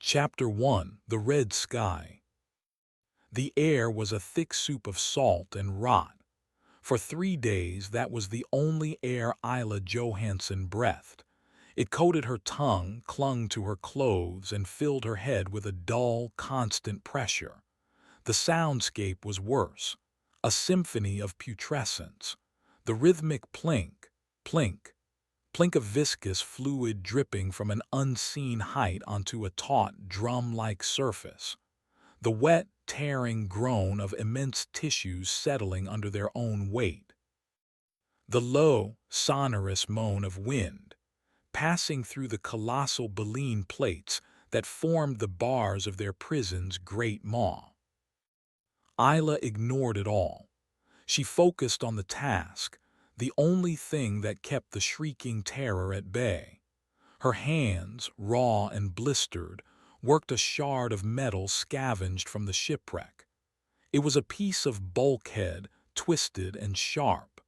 Chapter 1: The Red Sky. The air was a thick soup of salt and rot. For 3 days that was the only air Isla Johansson breathed. It coated her tongue, clung to her clothes, and filled her head with a dull, constant pressure. The soundscape was worse, a symphony of putrescence. The rhythmic plink, plink, plink of viscous fluid dripping from an unseen height onto a taut, drum-like surface. The wet, tearing groan of immense tissues settling under their own weight. The low, sonorous moan of wind, passing through the colossal baleen plates that formed the bars of their prison's great maw. Isla ignored it all. She focused on the task, the only thing that kept the shrieking terror at bay. Her hands, raw and blistered, worked a shard of metal scavenged from the shipwreck. It was a piece of bulkhead, twisted and sharp.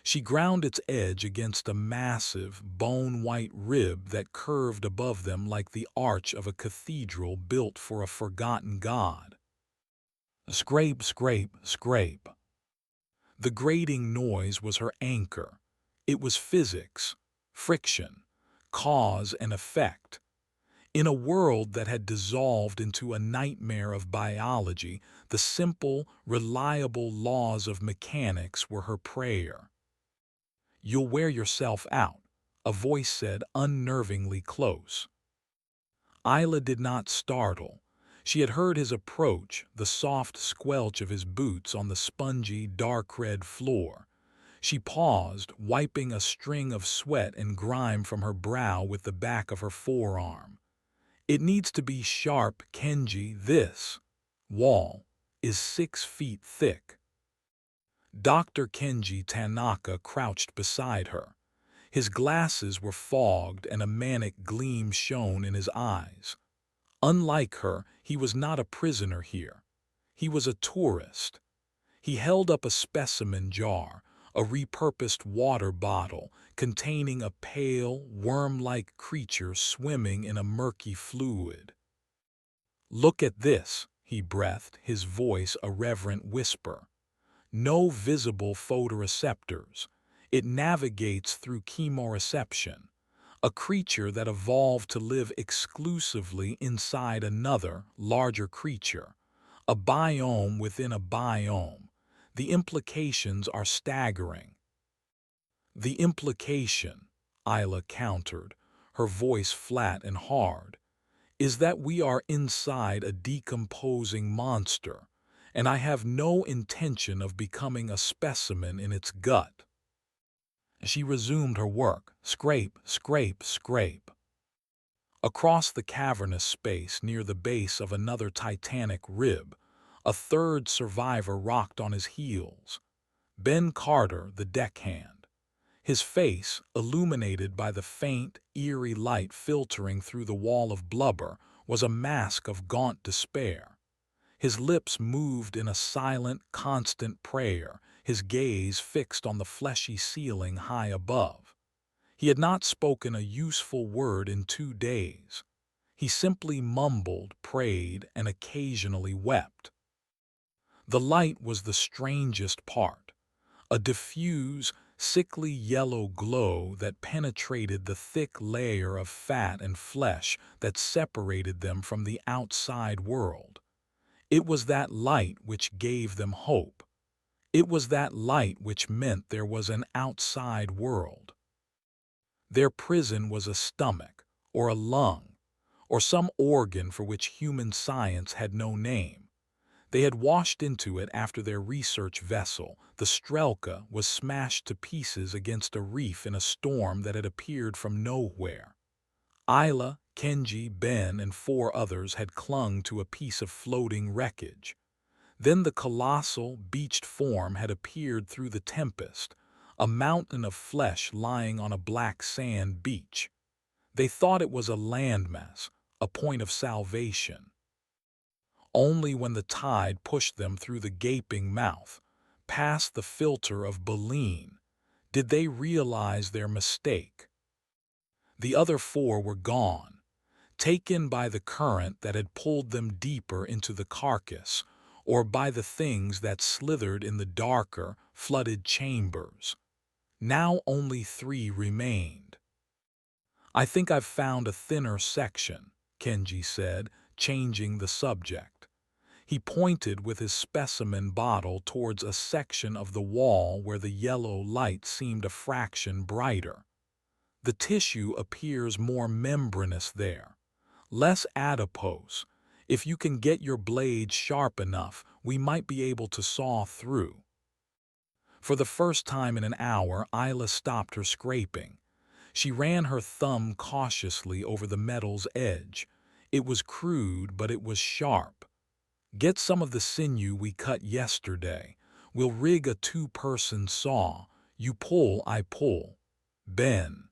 She ground its edge against a massive, bone-white rib that curved above them like the arch of a cathedral built for a forgotten god. Scrape, scrape, scrape. The grating noise was her anchor. It was physics, friction, cause and effect. In a world that had dissolved into a nightmare of biology, the simple, reliable laws of mechanics were her prayer. "You'll wear yourself out," a voice said unnervingly close. Isla did not startle. She had heard his approach, the soft squelch of his boots on the spongy, dark-red floor. She paused, wiping a string of sweat and grime from her brow with the back of her forearm. "It needs to be sharp, Kenji. This wall is 6 feet thick." Dr. Kenji Tanaka crouched beside her. His glasses were fogged and a manic gleam shone in his eyes. Unlike her, he was not a prisoner here. He was a tourist. He held up a specimen jar, a repurposed water bottle containing a pale, worm-like creature swimming in a murky fluid. "Look at this," he breathed, his voice a reverent whisper. "No visible photoreceptors. It navigates through chemoreception. A creature that evolved to live exclusively inside another, larger creature. A biome within a biome. The implications are staggering." "The implication," Isla countered, her voice flat and hard, "is that we are inside a decomposing monster, and I have no intention of becoming a specimen in its gut." She resumed her work, scrape, scrape, scrape. Across the cavernous space near the base of another titanic rib, a third survivor rocked on his heels. Ben Carter, the deckhand. His face, illuminated by the faint, eerie light filtering through the wall of blubber, was a mask of gaunt despair. His lips moved in a silent, constant prayer, his gaze fixed on the fleshy ceiling high above. He had not spoken a useful word in 2 days. He simply mumbled, prayed, and occasionally wept. The light was the strangest part, a diffuse, sickly yellow glow that penetrated the thick layer of fat and flesh that separated them from the outside world. It was that light which gave them hope. It was that light which meant there was an outside world. Their prison was a stomach, or a lung, or some organ for which human science had no name. They had washed into it after their research vessel, the Strelka, was smashed to pieces against a reef in a storm that had appeared from nowhere. Isla, Kenji, Ben, and 4 others had clung to a piece of floating wreckage. Then the colossal, beached form had appeared through the tempest, a mountain of flesh lying on a black sand beach. They thought it was a landmass, a point of salvation. Only when the tide pushed them through the gaping mouth, past the filter of baleen, did they realize their mistake. The other 4 were gone. taken by the current that had pulled them deeper into the carcass, or by the things that slithered in the darker, flooded chambers. Now only 3 remained. "I think I've found a thinner section," Kenji said, changing the subject. He pointed with his specimen bottle towards a section of the wall where the yellow light seemed a fraction brighter. "The tissue appears more membranous there, less adipose. If you can get your blade sharp enough, we might be able to saw through." For the first time in an hour, Isla stopped her scraping. She ran her thumb cautiously over the metal's edge. It was crude, but it was sharp. "Get some of the sinew we cut yesterday. We'll rig a 2-person saw. You pull, I pull. Ben."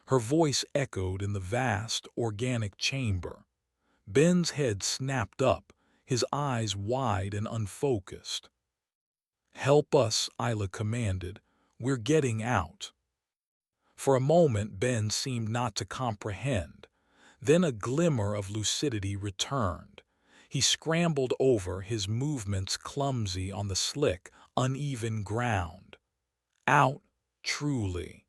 Her voice echoed in the vast, organic chamber. Ben's head snapped up, his eyes wide and unfocused. "Help us," Isla commanded. "We're getting out." For a moment Ben seemed not to comprehend. Then a glimmer of lucidity returned. He scrambled over, his movements clumsy on the slick, uneven ground. "Out, truly."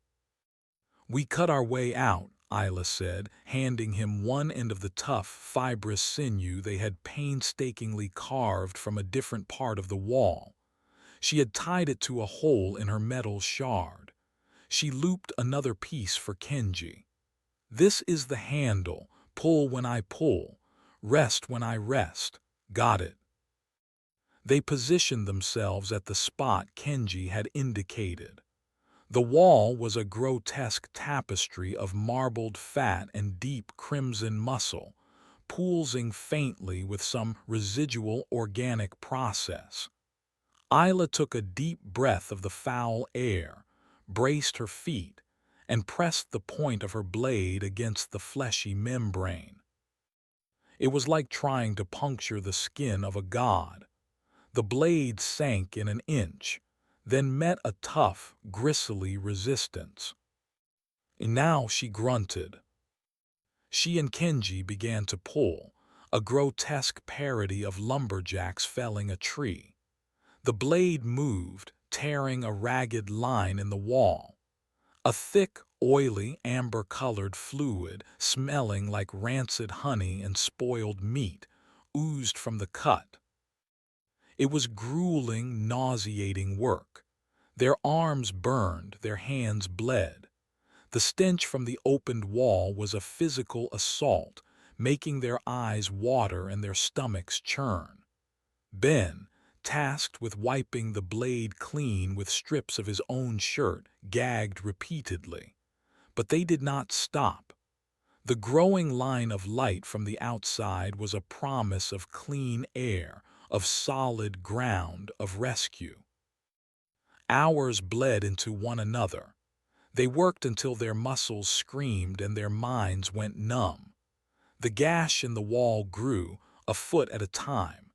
"We cut our way out," Isla said, handing him one end of the tough, fibrous sinew they had painstakingly carved from a different part of the wall. She had tied it to a hole in her metal shard. She looped another piece for Kenji. "This is the handle. Pull when I pull. Rest when I rest. Got it." They positioned themselves at the spot Kenji had indicated. The wall was a grotesque tapestry of marbled fat and deep crimson muscle, pulsing faintly with some residual organic process. Isla took a deep breath of the foul air, braced her feet, and pressed the point of her blade against the fleshy membrane. It was like trying to puncture the skin of a god. The blade sank in an inch, then met a tough, gristly resistance. And now she grunted. She and Kenji began to pull, a grotesque parody of lumberjacks felling a tree. The blade moved, tearing a ragged line in the wall. A thick, oily, amber-colored fluid, smelling like rancid honey and spoiled meat, oozed from the cut. It was grueling, nauseating work. Their arms burned, their hands bled. The stench from the opened wall was a physical assault, making their eyes water and their stomachs churn. Ben, tasked with wiping the blade clean with strips of his own shirt, gagged repeatedly. But they did not stop. The growing line of light from the outside was a promise of clean air, of solid ground, of rescue. Hours bled into one another. They worked until their muscles screamed and their minds went numb. The gash in the wall grew, a foot at a time.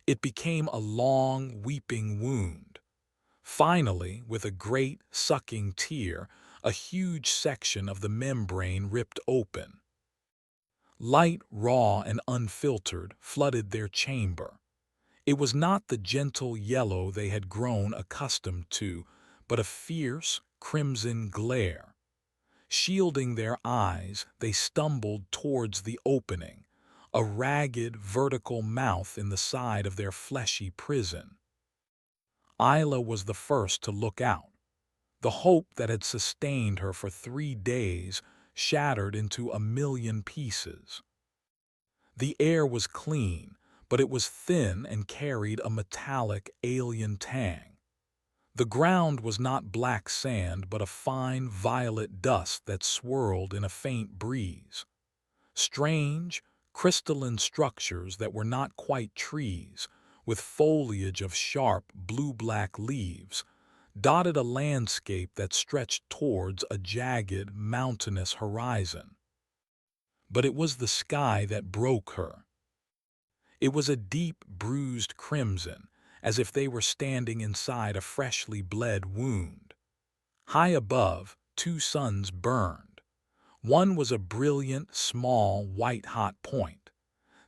It became a long, weeping wound. Finally, with a great, sucking tear, a huge section of the membrane ripped open. Light, raw and unfiltered, flooded their chamber. It was not the gentle yellow they had grown accustomed to, but a fierce, crimson glare. Shielding their eyes, they stumbled towards the opening, a ragged, vertical mouth in the side of their fleshy prison. Isla was the first to look out. The hope that had sustained her for 3 days shattered into a million pieces. The air was clean, but it was thin and carried a metallic, alien tang. The ground was not black sand, but a fine violet dust that swirled in a faint breeze. Strange, crystalline structures that were not quite trees, with foliage of sharp blue-black leaves, dotted a landscape that stretched towards a jagged, mountainous horizon. But it was the sky that broke her. It was a deep, bruised crimson, as if they were standing inside a freshly bled wound. High above, 2 suns burned. One was a brilliant, small, white-hot point.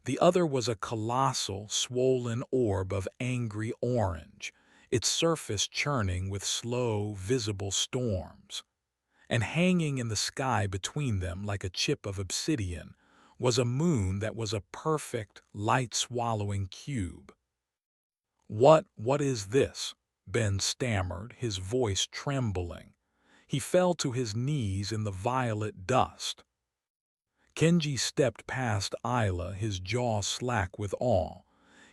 The other was a colossal, swollen orb of angry orange, its surface churning with slow, visible storms. And hanging in the sky between them like a chip of obsidian was a moon that was a perfect, light-swallowing cube. What is this?" Ben stammered, his voice trembling. He fell to his knees in the violet dust. Kenji stepped past Isla, his jaw slack with awe.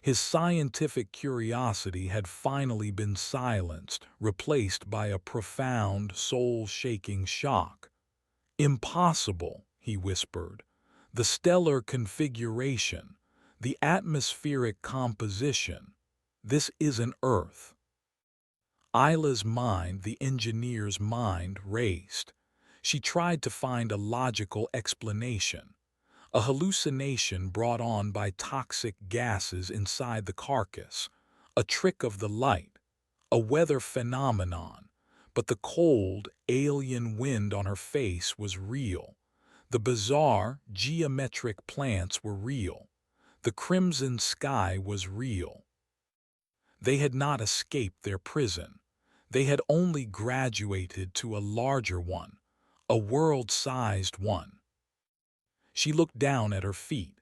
His scientific curiosity had finally been silenced, replaced by a profound, soul-shaking shock. "Impossible," he whispered. "The stellar configuration, the atmospheric composition. This isn't Earth." Isla's mind, the engineer's mind, raced. She tried to find a logical explanation. A hallucination brought on by toxic gases inside the carcass, a trick of the light, a weather phenomenon. But the cold, alien wind on her face was real. The bizarre, geometric plants were real. The crimson sky was real. They had not escaped their prison. They had only graduated to a larger one, a world-sized one. She looked down at her feet.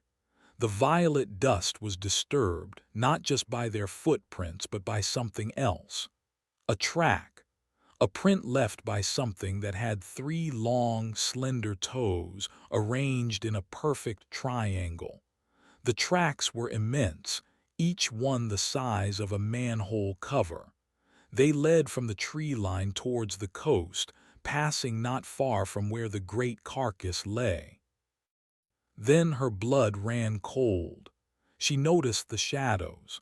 The violet dust was disturbed, not just by their footprints, but by something else. A track, a print left by something that had 3 long, slender toes arranged in a perfect triangle. The tracks were immense, each one the size of a manhole cover. They led from the tree line towards the coast, passing not far from where the great carcass lay. Then her blood ran cold. She noticed the shadows.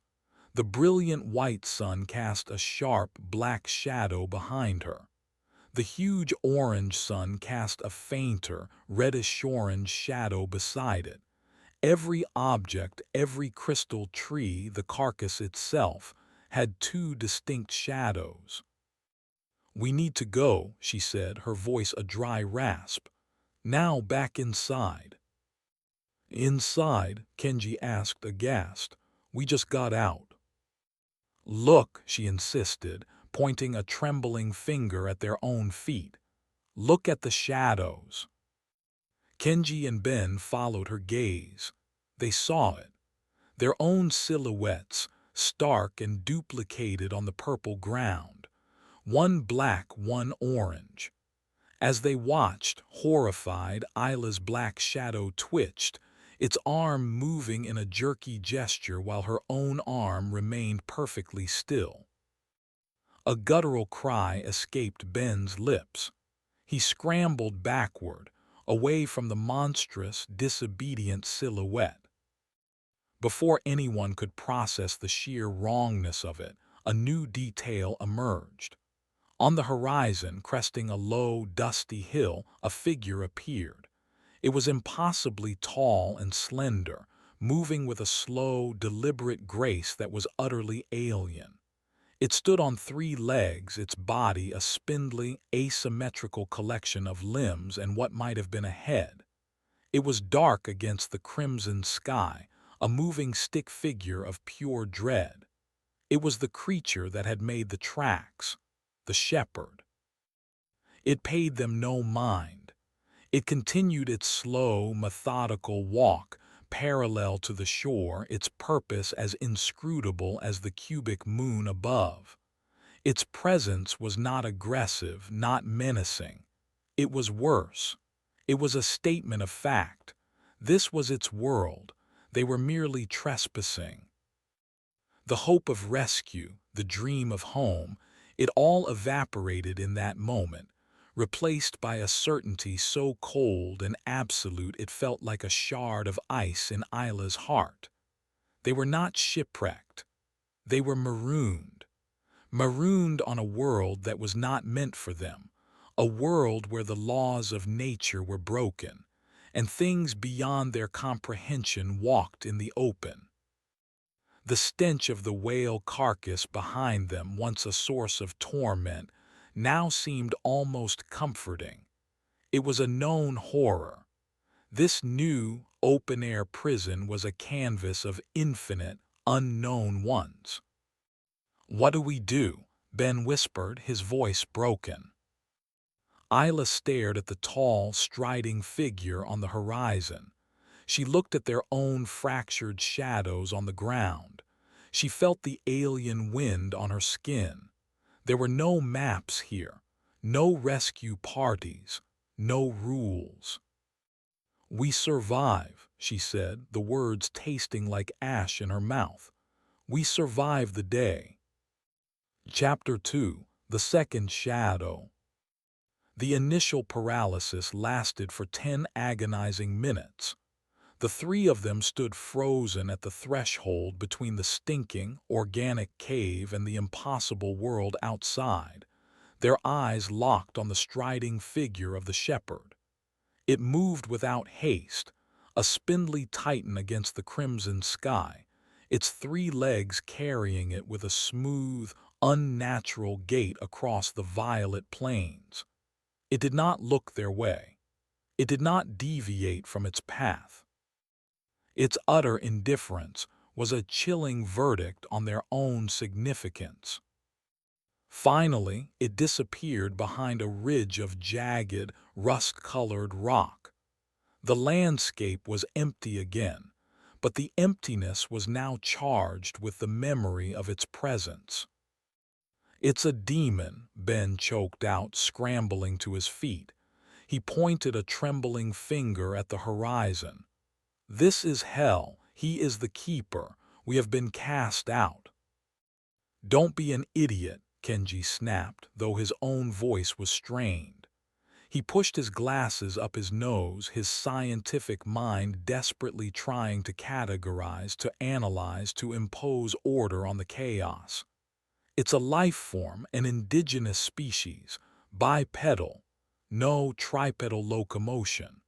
The brilliant white sun cast a sharp black shadow behind her. The huge orange sun cast a fainter, reddish-orange shadow beside it. Every object, every crystal tree, the carcass itself, had 2 distinct shadows. "We need to go," she said, her voice a dry rasp. "Now back inside." "Inside?" Kenji asked, aghast. "We just got out." "Look," she insisted, pointing a trembling finger at their own feet. "Look at the shadows." Kenji and Ben followed her gaze. They saw it. Their own silhouettes, stark and duplicated on the purple ground. One black, one orange. As they watched, horrified, Isla's black shadow twitched, its arm moving in a jerky gesture while her own arm remained perfectly still. A guttural cry escaped Ben's lips. He scrambled backward, away from the monstrous, disobedient silhouette. Before anyone could process the sheer wrongness of it, a new detail emerged. On the horizon, cresting a low, dusty hill, a figure appeared. It was impossibly tall and slender, moving with a slow, deliberate grace that was utterly alien. It stood on 3 legs, its body a spindly, asymmetrical collection of limbs and what might have been a head. It was dark against the crimson sky, a moving stick figure of pure dread. It was the creature that had made the tracks, the shepherd. It paid them no mind. It continued its slow, methodical walk, parallel to the shore, its purpose as inscrutable as the cubic moon above. Its presence was not aggressive, not menacing. It was worse. It was a statement of fact. This was its world. They were merely trespassing. The hope of rescue, the dream of home, it all evaporated in that moment, replaced by a certainty so cold and absolute it felt like a shard of ice in Isla's heart. They were not shipwrecked. They were marooned. Marooned on a world that was not meant for them, a world where the laws of nature were broken, and things beyond their comprehension walked in the open. The stench of the whale carcass behind them, once a source of torment, now seemed almost comforting. It was a known horror. This new, open-air prison was a canvas of infinite, unknown ones. "What do we do?" Ben whispered, his voice broken. Isla stared at the tall, striding figure on the horizon. She looked at their own fractured shadows on the ground. She felt the alien wind on her skin. There were no maps here, no rescue parties, no rules. "We survive," she said, the words tasting like ash in her mouth. "We survive the day." Chapter 2: The Second Shadow. The initial paralysis lasted for 10 agonizing minutes. The three of them stood frozen at the threshold between the stinking, organic cave and the impossible world outside, their eyes locked on the striding figure of the shepherd. It moved without haste, a spindly titan against the crimson sky, its three legs carrying it with a smooth, unnatural gait across the violet plains. It did not look their way. It did not deviate from its path. Its utter indifference was a chilling verdict on their own significance. Finally, it disappeared behind a ridge of jagged, rust-colored rock. The landscape was empty again, but the emptiness was now charged with the memory of its presence. "It's a demon," Ben choked out, scrambling to his feet. He pointed a trembling finger at the horizon. "This is hell. He is the keeper. We have been cast out." "Don't be an idiot," Kenji snapped, though his own voice was strained. He pushed his glasses up his nose, his scientific mind desperately trying to categorize, to analyze, to impose order on the chaos. "It's a life form, an indigenous species, bipedal, no tripedal locomotion.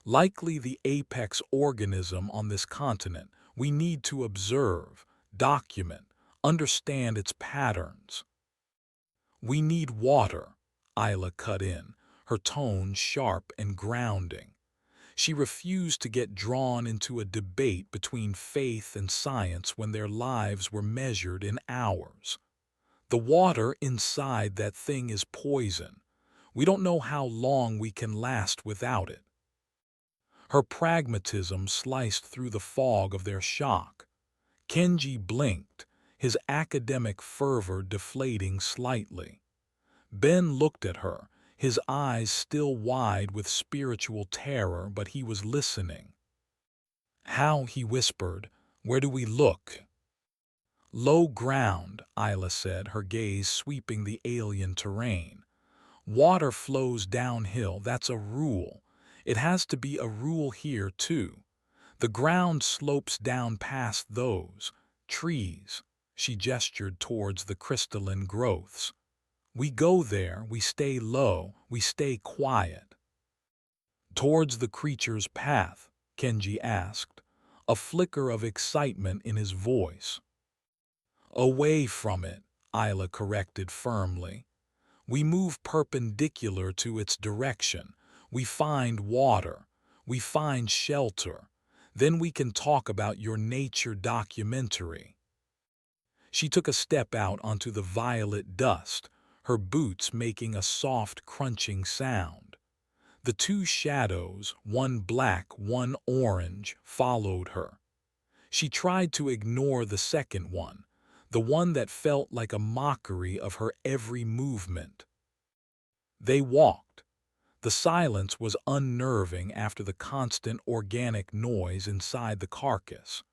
Likely the apex organism on this continent. We need to observe, document, understand its patterns." "We need water," Isla cut in, her tone sharp and grounding. She refused to get drawn into a debate between faith and science when their lives were measured in hours. "The water inside that thing is poison. We don't know how long we can last without it." Her pragmatism sliced through the fog of their shock. Kenji blinked, his academic fervor deflating slightly. Ben looked at her, his eyes still wide with spiritual terror, but he was listening. "How?" he whispered. "Where do we look?" "Low ground," Isla said, her gaze sweeping the alien terrain. "Water flows downhill, that's a rule. It has to be a rule here, too. The ground slopes down past those trees." She gestured towards the crystalline growths. "We go there, we stay low, we stay quiet." "Towards the creature's path?" Kenji asked, a flicker of excitement in his voice. "Away from it," Isla corrected firmly. "We move perpendicular to its direction. We find water. We find shelter. Then we can talk about your nature documentary." She took a step out onto the violet dust, her boots making a soft, crunching sound. The two shadows, one black, one orange, followed her. She tried to ignore the second one, the one that felt like a mockery of her every movement. They walked. The silence was unnerving after the constant organic noise inside the carcass.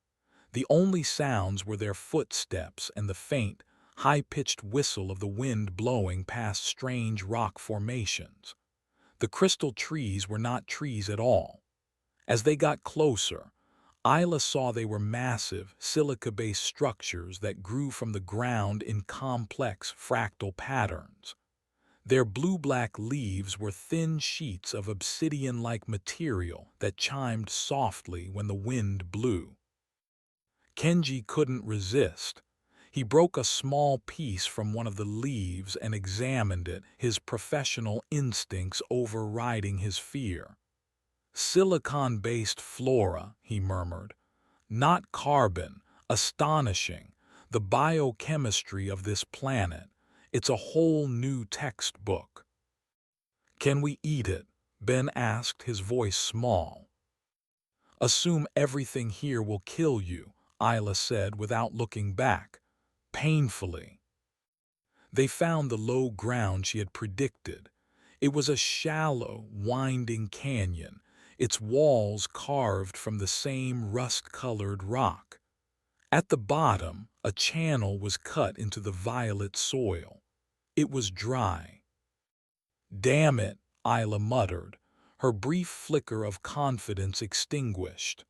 The only sounds were their footsteps and the faint, high-pitched whistle of the wind blowing past strange rock formations. The crystal trees were not trees at all. As they got closer, Isla saw they were massive, silica-based structures that grew from the ground in complex, fractal patterns. Their blue-black leaves were thin sheets of obsidian-like material that chimed softly when the wind blew. Kenji couldn't resist. He broke a small piece from one of the leaves and examined it, his professional instincts overriding his fear. Silicon-based flora, he murmured. Not carbon. Astonishing. The biochemistry of this planet. It's a whole new textbook. Can we eat it? Ben asked, his voice small. Assume everything here will kill you, Isla said without looking back. Painfully. They found the low ground she had predicted. It was a shallow, winding canyon, its walls carved from the same rust-colored rock. At the bottom, a channel was cut into the violet soil. It was dry. Damn it, Isla muttered, her brief flicker of confidence extinguished.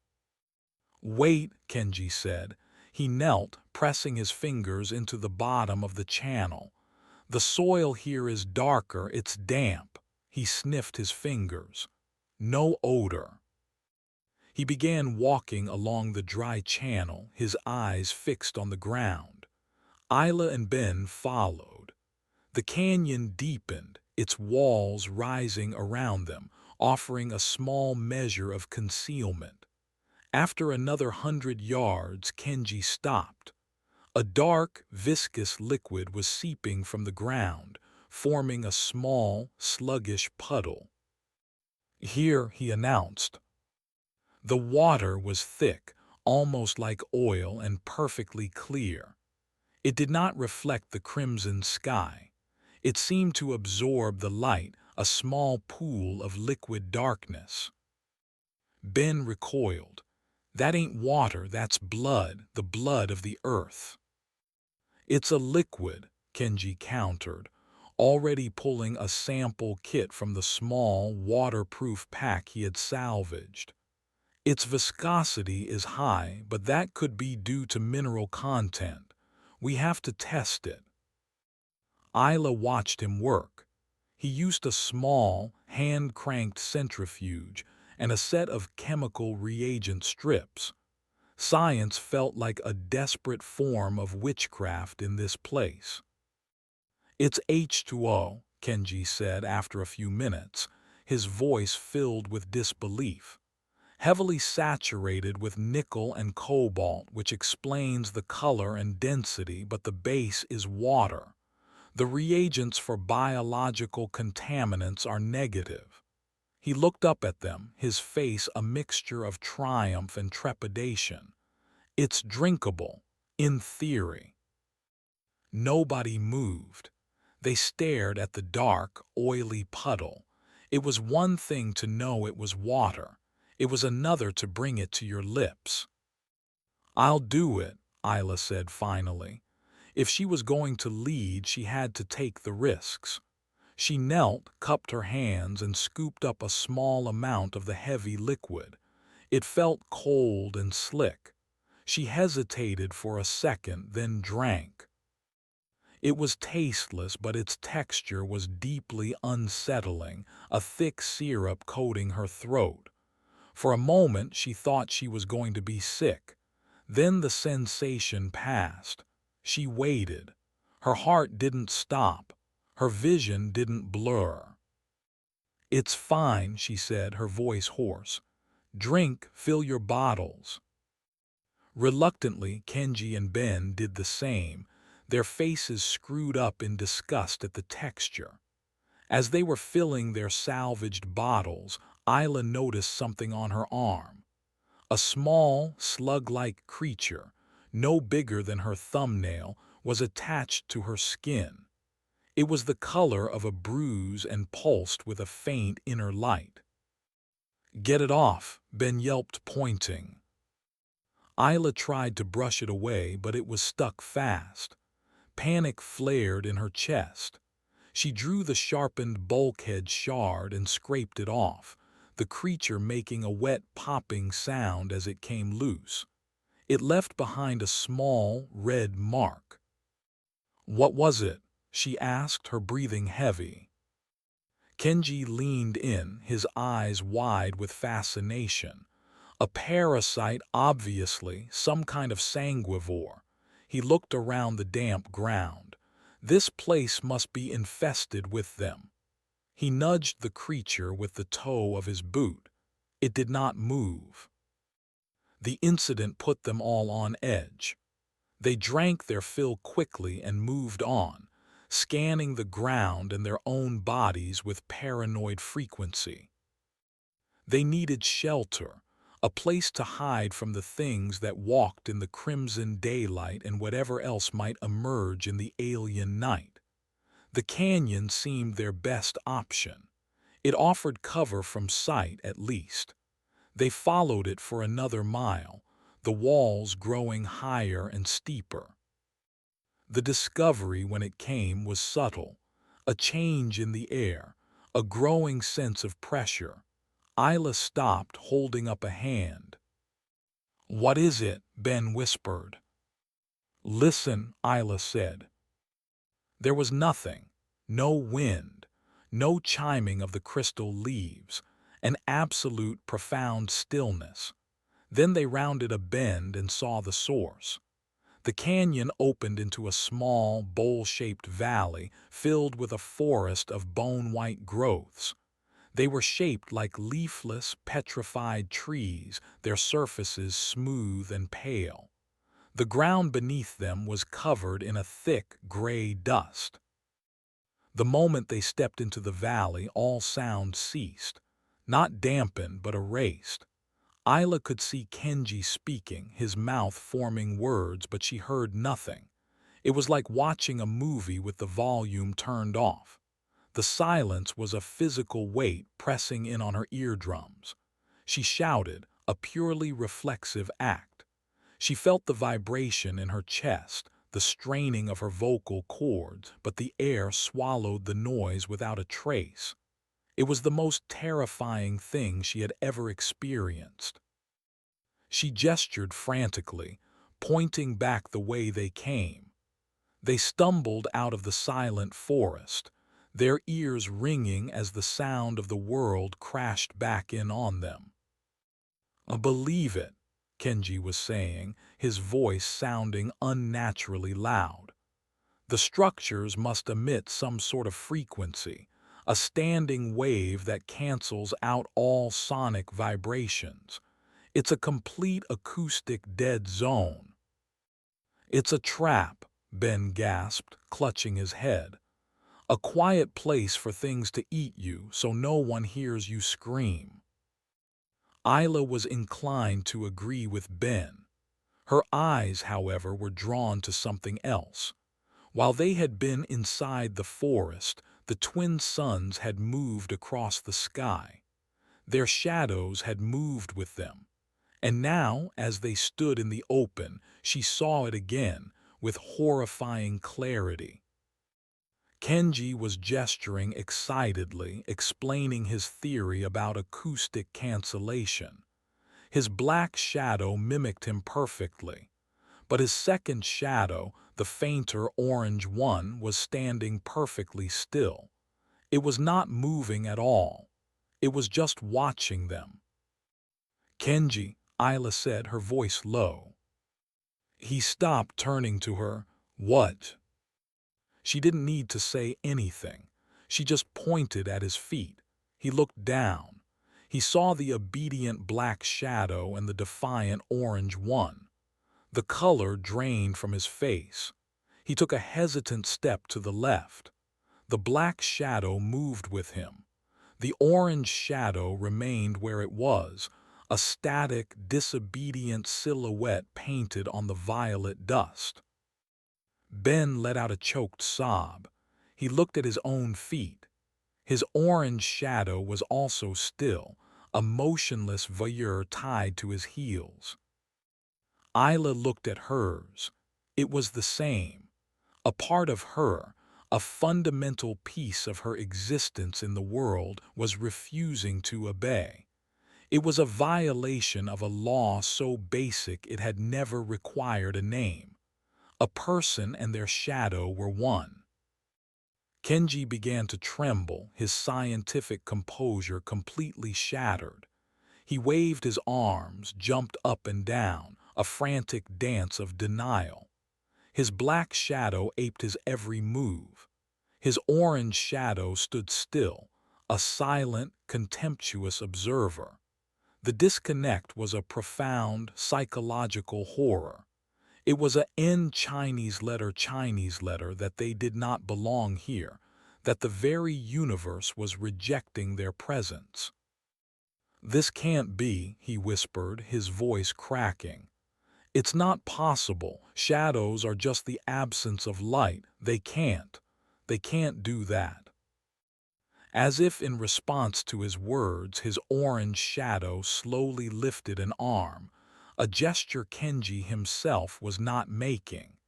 Wait, Kenji said. He knelt, pressing his fingers into the bottom of the channel. The soil here is darker, it's damp. He sniffed his fingers. No odor. He began walking along the dry channel, his eyes fixed on the ground. Isla and Ben followed. The canyon deepened, its walls rising around them, offering a small measure of concealment. After another 100 yards, Kenji stopped. A dark, viscous liquid was seeping from the ground, forming a small, sluggish puddle. Here, he announced. The water was thick, almost like oil, and perfectly clear. It did not reflect the crimson sky. It seemed to absorb the light, a small pool of liquid darkness. Ben recoiled. That ain't water, that's blood, the blood of the earth. It's a liquid, Kenji countered, already pulling a sample kit from the small, waterproof pack he had salvaged. Its viscosity is high, but that could be due to mineral content. We have to test it. Isla watched him work. He used a small, hand-cranked centrifuge and a set of chemical reagent strips. Science felt like a desperate form of witchcraft in this place. It's H2O, Kenji said after a few minutes, his voice filled with disbelief. Heavily saturated with nickel and cobalt, which explains the color and density, but the base is water. The reagents for biological contaminants are negative. He looked up at them, his face a mixture of triumph and trepidation. It's drinkable, in theory. Nobody moved. They stared at the dark, oily puddle. It was one thing to know it was water. It was another to bring it to your lips. I'll do it, Isla said finally. If she was going to lead, she had to take the risks. She knelt, cupped her hands, and scooped up a small amount of the heavy liquid. It felt cold and slick. She hesitated for a second, then drank. It was tasteless, but its texture was deeply unsettling, a thick syrup coating her throat. For a moment, she thought she was going to be sick. Then the sensation passed. She waited. Her heart didn't stop. Her vision didn't blur. It's fine, she said, her voice hoarse. Drink, fill your bottles. Reluctantly, Kenji and Ben did the same, their faces screwed up in disgust at the texture. As they were filling their salvaged bottles, Isla noticed something on her arm. A small, slug-like creature, no bigger than her thumbnail, was attached to her skin. It was the color of a bruise and pulsed with a faint inner light. Get it off, Ben yelped, pointing. Isla tried to brush it away, but it was stuck fast. Panic flared in her chest. She drew the sharpened bulkhead shard and scraped it off, the creature making a wet popping sound as it came loose. It left behind a small, red mark. What was it? She asked, her breathing heavy. Kenji leaned in, his eyes wide with fascination. A parasite, obviously, some kind of sanguivore. He looked around the damp ground. This place must be infested with them. He nudged the creature with the toe of his boot. It did not move. The incident put them all on edge. They drank their fill quickly and moved on, scanning the ground and their own bodies with paranoid frequency. They needed shelter, a place to hide from the things that walked in the crimson daylight and whatever else might emerge in the alien night. The canyon seemed their best option. It offered cover from sight at least. They followed it for another mile, the walls growing higher and steeper. The discovery, when it came, was subtle. A change in the air, a growing sense of pressure. Isla stopped, holding up a hand. "What is it?" Ben whispered. "Listen," Isla said. There was nothing. No wind, no chiming of the crystal leaves, an absolute profound stillness. Then they rounded a bend and saw the source. The canyon opened into a small, bowl-shaped valley filled with a forest of bone-white growths. They were shaped like leafless, petrified trees, their surfaces smooth and pale. The ground beneath them was covered in a thick, gray dust. The moment they stepped into the valley, all sound ceased, not dampened but erased. Isla could see Kenji speaking, his mouth forming words, but she heard nothing. It was like watching a movie with the volume turned off. The silence was a physical weight pressing in on her eardrums. She shouted, a purely reflexive act. She felt the vibration in her chest, the straining of her vocal cords, but the air swallowed the noise without a trace. It was the most terrifying thing she had ever experienced. She gestured frantically, pointing back the way they came. They stumbled out of the silent forest, their ears ringing as the sound of the world crashed back in on them. "Believe it," Kenji was saying, his voice sounding unnaturally loud. "The structures must emit some sort of frequency, a standing wave that cancels out all sonic vibrations. It's a complete acoustic dead zone." "It's a trap," Ben gasped, clutching his head. "A quiet place for things to eat you so no one hears you scream." Isla was inclined to agree with Ben. Her eyes, however, were drawn to something else. While they had been inside the forest, the twin suns had moved across the sky. Their shadows had moved with them. And now, as they stood in the open, she saw it again, with horrifying clarity. Kenji was gesturing excitedly, explaining his theory about acoustic cancellation. His black shadow mimicked him perfectly, but his second shadow, the fainter orange one, was standing perfectly still. It was not moving at all. It was just watching them. "Kenji," Isla said, her voice low. He stopped, turning to her. "What?" She didn't need to say anything. She just pointed at his feet. He looked down. He saw the obedient black shadow and the defiant orange one. The color drained from his face. He took a hesitant step to the left. The black shadow moved with him. The orange shadow remained where it was, a static, disobedient silhouette painted on the violet dust. Ben let out a choked sob. He looked at his own feet. His orange shadow was also still, a motionless voyeur tied to his heels. Isla looked at hers. It was the same. A part of her, a fundamental piece of her existence in the world, was refusing to obey. It was a violation of a law so basic it had never required a name. A person and their shadow were one. Kenji began to tremble, his scientific composure completely shattered. He waved his arms, jumped up and down, a frantic dance of denial. His black shadow aped his every move. His orange shadow stood still, a silent, contemptuous observer. The disconnect was a profound, psychological horror. It was a N Chinese letter that they did not belong here, that the very universe was rejecting their presence. "This can't be," he whispered, his voice cracking. "It's not possible. Shadows are just the absence of light. They can't do that." As if in response to his words, his orange shadow slowly lifted an arm, a gesture Kenji himself was not making.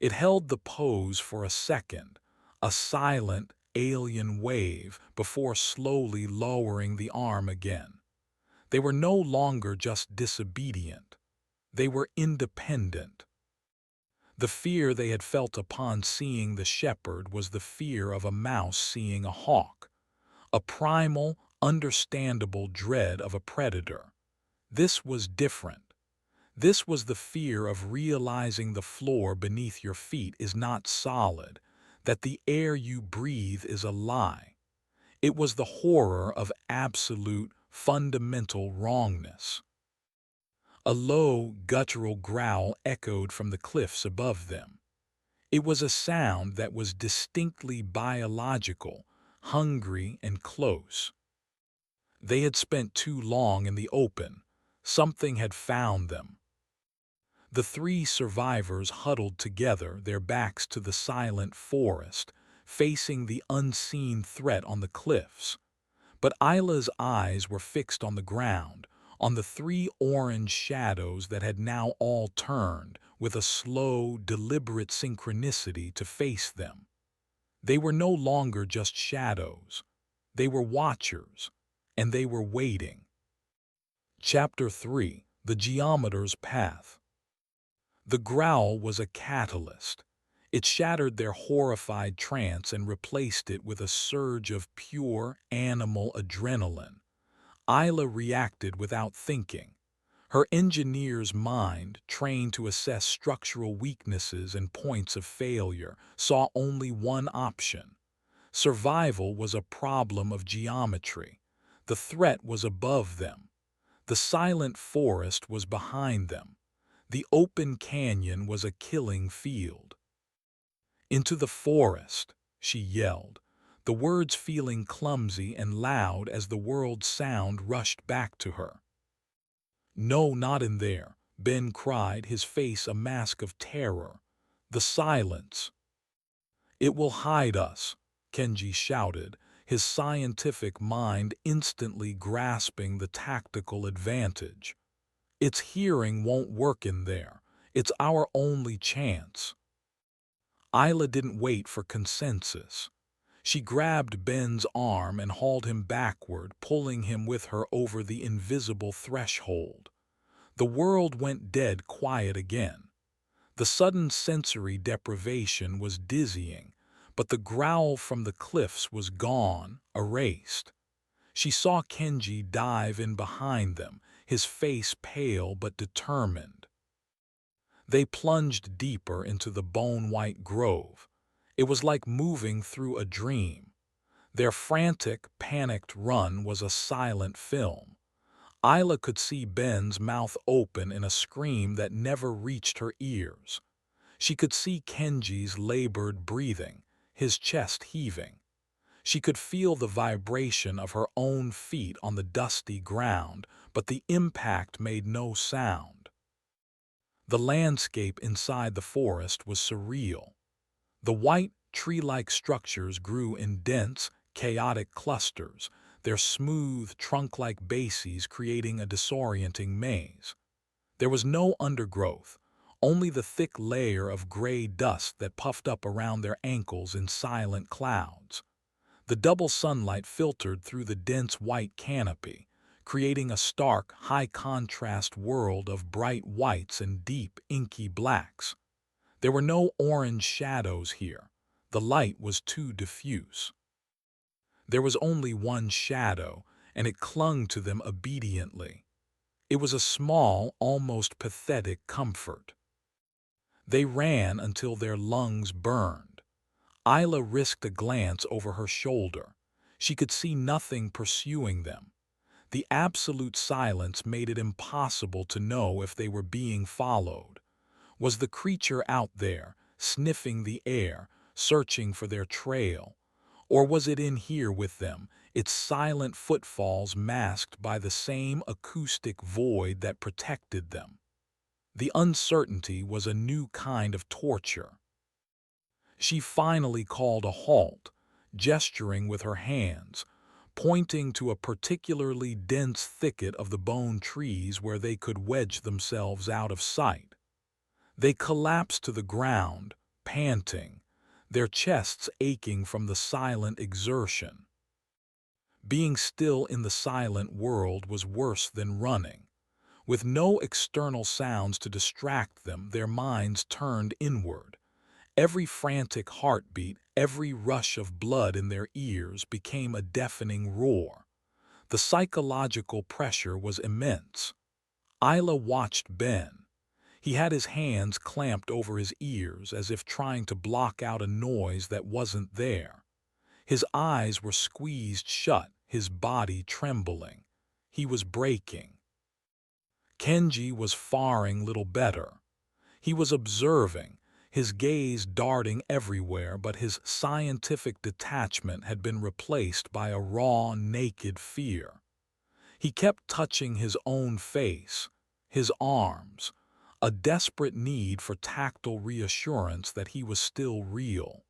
It held the pose for a second, a silent, alien wave, before slowly lowering the arm again. They were no longer just disobedient. They were independent. The fear they had felt upon seeing the shepherd was the fear of a mouse seeing a hawk, a primal, understandable dread of a predator. This was different. This was the fear of realizing the floor beneath your feet is not solid, that the air you breathe is a lie. It was the horror of absolute, fundamental wrongness. A low, guttural growl echoed from the cliffs above them. It was a sound that was distinctly biological, hungry and close. They had spent too long in the open. Something had found them. The three survivors huddled together, their backs to the silent forest, facing the unseen threat on the cliffs. But Isla's eyes were fixed on the ground, on the three orange shadows that had now all turned, with a slow, deliberate synchronicity, to face them. They were no longer just shadows. They were watchers, and they were waiting. Chapter 3: The Geometer's Path. The growl was a catalyst. It shattered their horrified trance and replaced it with a surge of pure, animal adrenaline. Isla reacted without thinking. Her engineer's mind, trained to assess structural weaknesses and points of failure, saw only one option. Survival was a problem of geometry. The threat was above them. The silent forest was behind them. The open canyon was a killing field. "Into the forest," she yelled, the words feeling clumsy and loud as the world's sound rushed back to her. "No, not in there," Ben cried, his face a mask of terror. "The silence." "It will hide us," Kenji shouted, his scientific mind instantly grasping the tactical advantage. "Its hearing won't work in there. It's our only chance." Isla didn't wait for consensus. She grabbed Ben's arm and hauled him backward, pulling him with her over the invisible threshold. The world went dead quiet again. The sudden sensory deprivation was dizzying, but the growl from the cliffs was gone, erased. She saw Kenji dive in behind them, his face pale but determined. They plunged deeper into the bone-white grove. It was like moving through a dream. Their frantic, panicked run was a silent film. Isla could see Ben's mouth open in a scream that never reached her ears. She could see Kenji's labored breathing, his chest heaving. She could feel the vibration of her own feet on the dusty ground, but the impact made no sound. The landscape inside the forest was surreal. The white, tree-like structures grew in dense, chaotic clusters, their smooth, trunk-like bases creating a disorienting maze. There was no undergrowth, only the thick layer of gray dust that puffed up around their ankles in silent clouds. The double sunlight filtered through the dense white canopy, creating a stark, high-contrast world of bright whites and deep, inky blacks. There were no orange shadows here. The light was too diffuse. There was only one shadow, and it clung to them obediently. It was a small, almost pathetic comfort. They ran until their lungs burned. Isla risked a glance over her shoulder. She could see nothing pursuing them. The absolute silence made it impossible to know if they were being followed. Was the creature out there, sniffing the air, searching for their trail? Or was it in here with them, its silent footfalls masked by the same acoustic void that protected them? The uncertainty was a new kind of torture. She finally called a halt, gesturing with her hands, pointing to a particularly dense thicket of the bone trees where they could wedge themselves out of sight. They collapsed to the ground, panting, their chests aching from the silent exertion. Being still in the silent world was worse than running. With no external sounds to distract them, their minds turned inward. Every frantic heartbeat, every rush of blood in their ears became a deafening roar. The psychological pressure was immense. Isla watched Ben. He had his hands clamped over his ears as if trying to block out a noise that wasn't there. His eyes were squeezed shut, his body trembling. He was breaking. Kenji was faring little better. He was observing, his gaze darting everywhere, but his scientific detachment had been replaced by a raw, naked fear. He kept touching his own face, his arms, a desperate need for tactile reassurance that he was still real.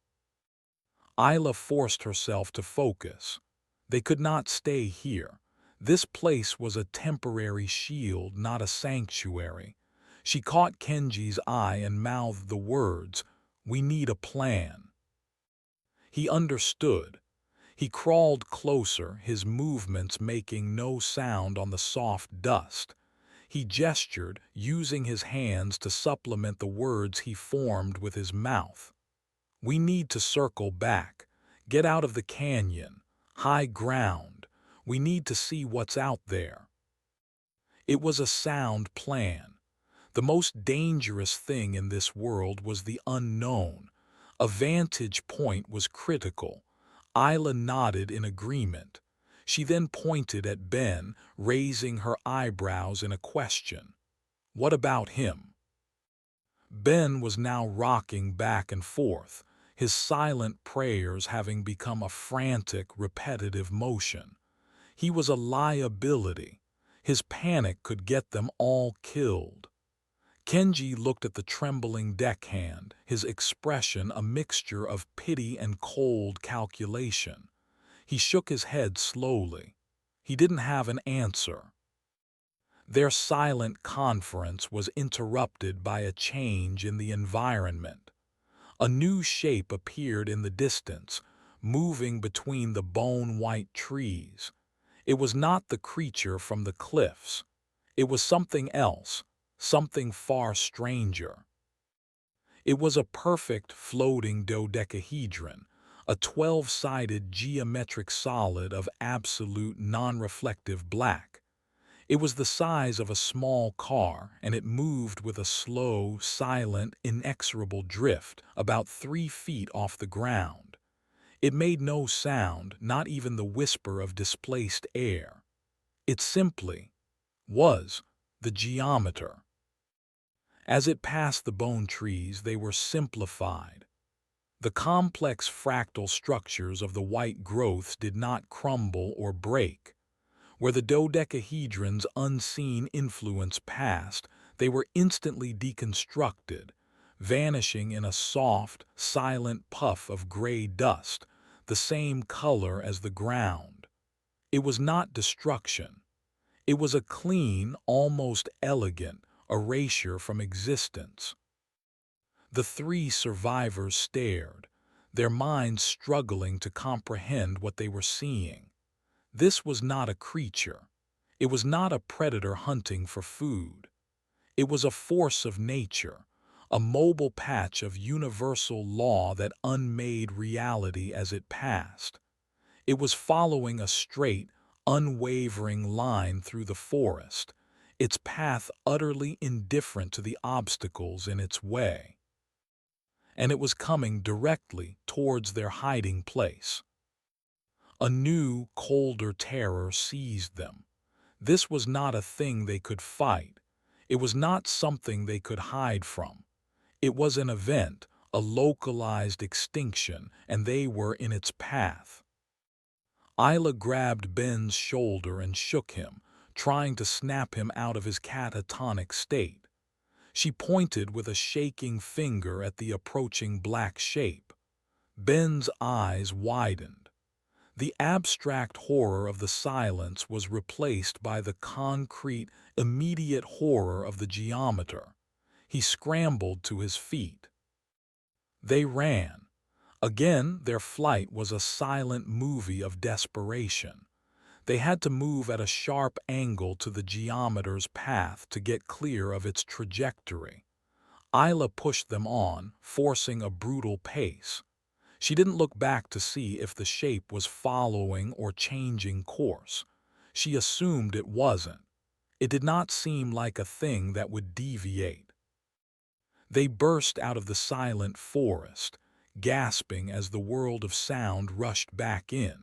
Isla forced herself to focus. They could not stay here. This place was a temporary shield, not a sanctuary. She caught Kenji's eye and mouthed the words, "We need a plan." He understood. He crawled closer, his movements making no sound on the soft dust. He gestured, using his hands to supplement the words he formed with his mouth. "We need to circle back, get out of the canyon, high ground. We need to see what's out there." It was a sound plan. The most dangerous thing in this world was the unknown. A vantage point was critical. Isla nodded in agreement. She then pointed at Ben, raising her eyebrows in a question. "What about him?" Ben was now rocking back and forth, his silent prayers having become a frantic, repetitive motion. He was a liability. His panic could get them all killed. Kenji looked at the trembling deckhand, his expression a mixture of pity and cold calculation. He shook his head slowly. He didn't have an answer. Their silent conference was interrupted by a change in the environment. A new shape appeared in the distance, moving between the bone-white trees. It was not the creature from the cliffs. It was something else, something far stranger. It was a perfect floating dodecahedron, a 12-sided geometric solid of absolute non-reflective black. It was the size of a small car, and it moved with a slow, silent, inexorable drift about 3 feet off the ground. It made no sound, not even the whisper of displaced air. It simply was the geometer. As it passed the bone trees, they were simplified. The complex fractal structures of the white growths did not crumble or break. Where the dodecahedron's unseen influence passed, they were instantly deconstructed, vanishing in a soft, silent puff of gray dust, the same color as the ground. It was not destruction. It was a clean, almost elegant, erasure from existence. The 3 survivors stared, their minds struggling to comprehend what they were seeing. This was not a creature. It was not a predator hunting for food. It was a force of nature, a mobile patch of universal law that unmade reality as it passed. It was following a straight, unwavering line through the forest, its path utterly indifferent to the obstacles in its way. and it was coming directly towards their hiding place. A new, colder terror seized them. This was not a thing they could fight. It was not something they could hide from. It was an event, a localized extinction, and they were in its path. Isla grabbed Ben's shoulder and shook him, trying to snap him out of his catatonic state. She pointed with a shaking finger at the approaching black shape. Ben's eyes widened. The abstract horror of the silence was replaced by the concrete, immediate horror of the geometer. He scrambled to his feet. They ran. Again, their flight was a silent movie of desperation. They had to move at a sharp angle to the geometer's path to get clear of its trajectory. Isla pushed them on, forcing a brutal pace. She didn't look back to see if the shape was following or changing course. She assumed it wasn't. It did not seem like a thing that would deviate. They burst out of the silent forest, gasping as the world of sound rushed back in.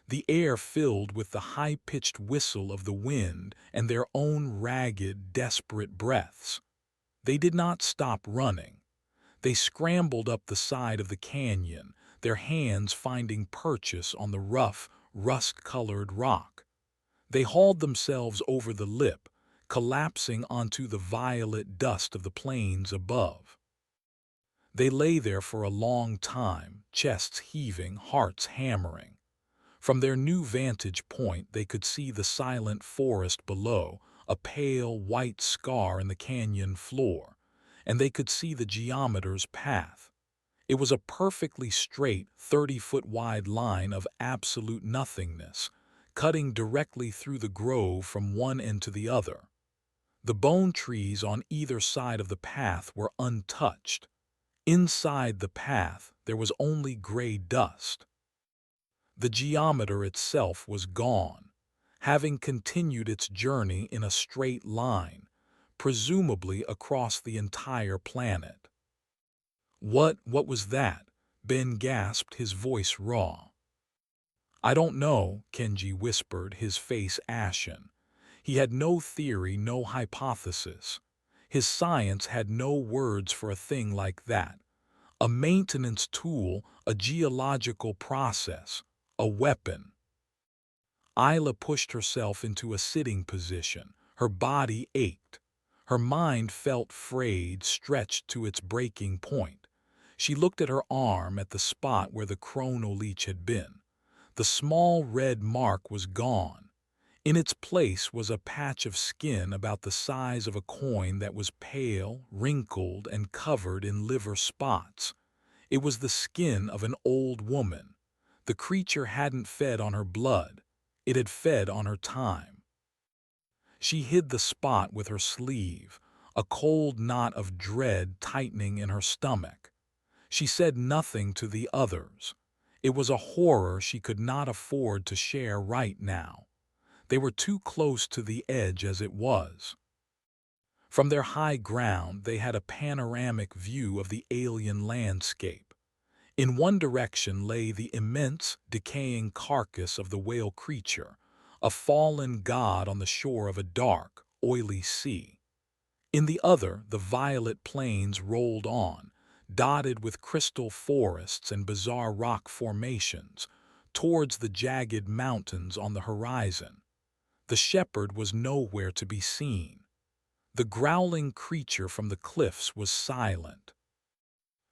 The air filled with the high-pitched whistle of the wind and their own ragged, desperate breaths. They did not stop running. They scrambled up the side of the canyon, their hands finding purchase on the rough, rust-colored rock. They hauled themselves over the lip, collapsing onto the violet dust of the plains above. They lay there for a long time, chests heaving, hearts hammering. From their new vantage point they could see the silent forest below, a pale white scar in the canyon floor, and they could see the geometer's path. It was a perfectly straight, 30-foot wide line of absolute nothingness, cutting directly through the grove from one end to the other. The bone trees on either side of the path were untouched. Inside the path there was only gray dust. The geometer itself was gone, having continued its journey in a straight line, presumably across the entire planet. What was that? Ben gasped, his voice raw. I don't know, Kenji whispered, his face ashen. He had no theory, no hypothesis. His science had no words for a thing like that. A maintenance tool, a geological process, a weapon. Isla pushed herself into a sitting position. Her body ached. Her mind felt frayed, stretched to its breaking point. She looked at her arm, at the spot where the chronoleech had been. The small red mark was gone. In its place was a patch of skin about the size of a coin that was pale, wrinkled, and covered in liver spots. It was the skin of an old woman. The creature hadn't fed on her blood. It had fed on her time. She hid the spot with her sleeve, a cold knot of dread tightening in her stomach. She said nothing to the others. It was a horror she could not afford to share right now. They were too close to the edge as it was. From their high ground they had a panoramic view of the alien landscape. In one direction lay the immense, decaying carcass of the whale creature, a fallen god on the shore of a dark, oily sea. In the other, the violet plains rolled on, dotted with crystal forests and bizarre rock formations, towards the jagged mountains on the horizon. The shepherd was nowhere to be seen. The growling creature from the cliffs was silent.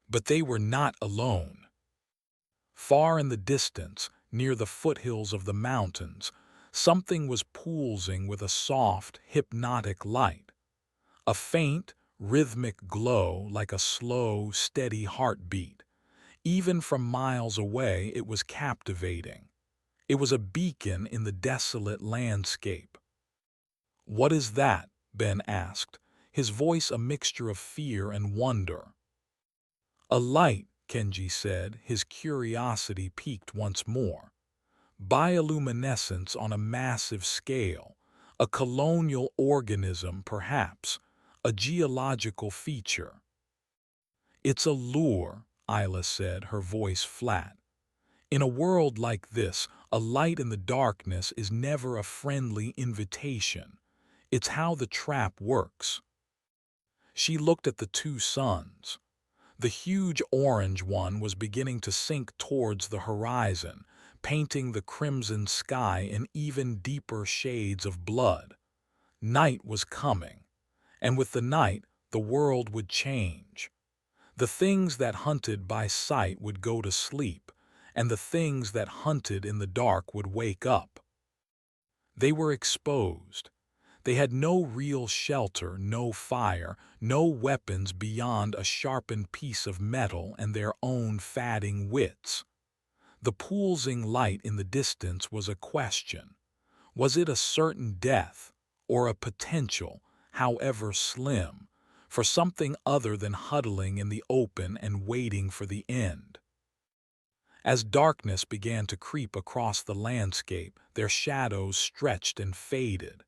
But they were not alone. Far in the distance, near the foothills of the mountains, something was pulsing with a soft, hypnotic light. A faint, rhythmic glow like a slow, steady heartbeat. Even from miles away, it was captivating. It was a beacon in the desolate landscape. "What is that?" Ben asked, his voice a mixture of fear and wonder. "A light," Kenji said, his curiosity piqued once more. "Bioluminescence on a massive scale. A colonial organism, perhaps. A geological feature." It's a lure, Isla said, her voice flat. In a world like this, a light in the darkness is never a friendly invitation. It's how the trap works. She looked at the two suns. The huge orange one was beginning to sink towards the horizon, painting the crimson sky in even deeper shades of blood. Night was coming, and with the night, the world would change. The things that hunted by sight would go to sleep, and the things that hunted in the dark would wake up. They were exposed. They had no real shelter, no fire, no weapons beyond a sharpened piece of metal and their own fading wits. The pulsing light in the distance was a question. Was it a certain death, or a potential, however slim, for something other than huddling in the open and waiting for the end? As darkness began to creep across the landscape, their shadows stretched and faded.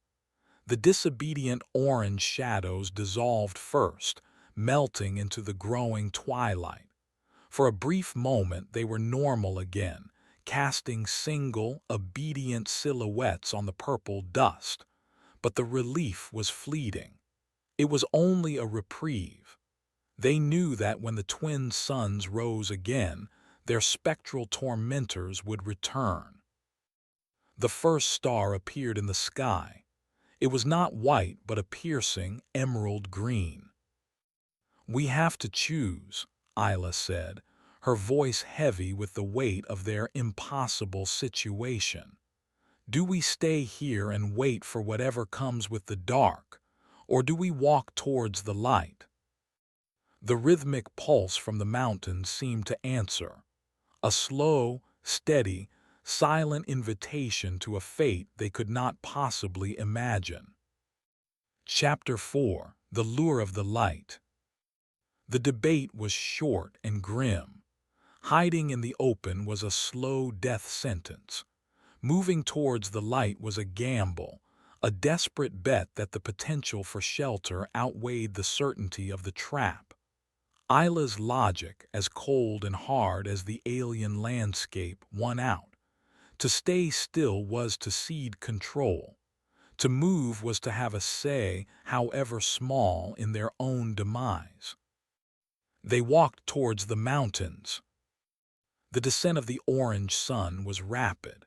The disobedient orange shadows dissolved first, melting into the growing twilight. For a brief moment they were normal again, casting single, obedient silhouettes on the purple dust. But the relief was fleeting. It was only a reprieve. They knew that when the twin suns rose again, their spectral tormentors would return. The first star appeared in the sky. It was not white, but a piercing emerald green. "We have to choose," Isla said, her voice heavy with the weight of their impossible situation. "Do we stay here and wait for whatever comes with the dark, or do we walk towards the light?" The rhythmic pulse from the mountains seemed to answer, a slow, steady, silent invitation to a fate they could not possibly imagine. Chapter 4: The Lure of the Light. The debate was short and grim. Hiding in the open was a slow death sentence. Moving towards the light was a gamble, a desperate bet that the potential for shelter outweighed the certainty of the trap. Isla's logic, as cold and hard as the alien landscape, won out. To stay still was to cede control. To move was to have a say, however small, in their own demise. They walked towards the mountains. The descent of the orange sun was rapid.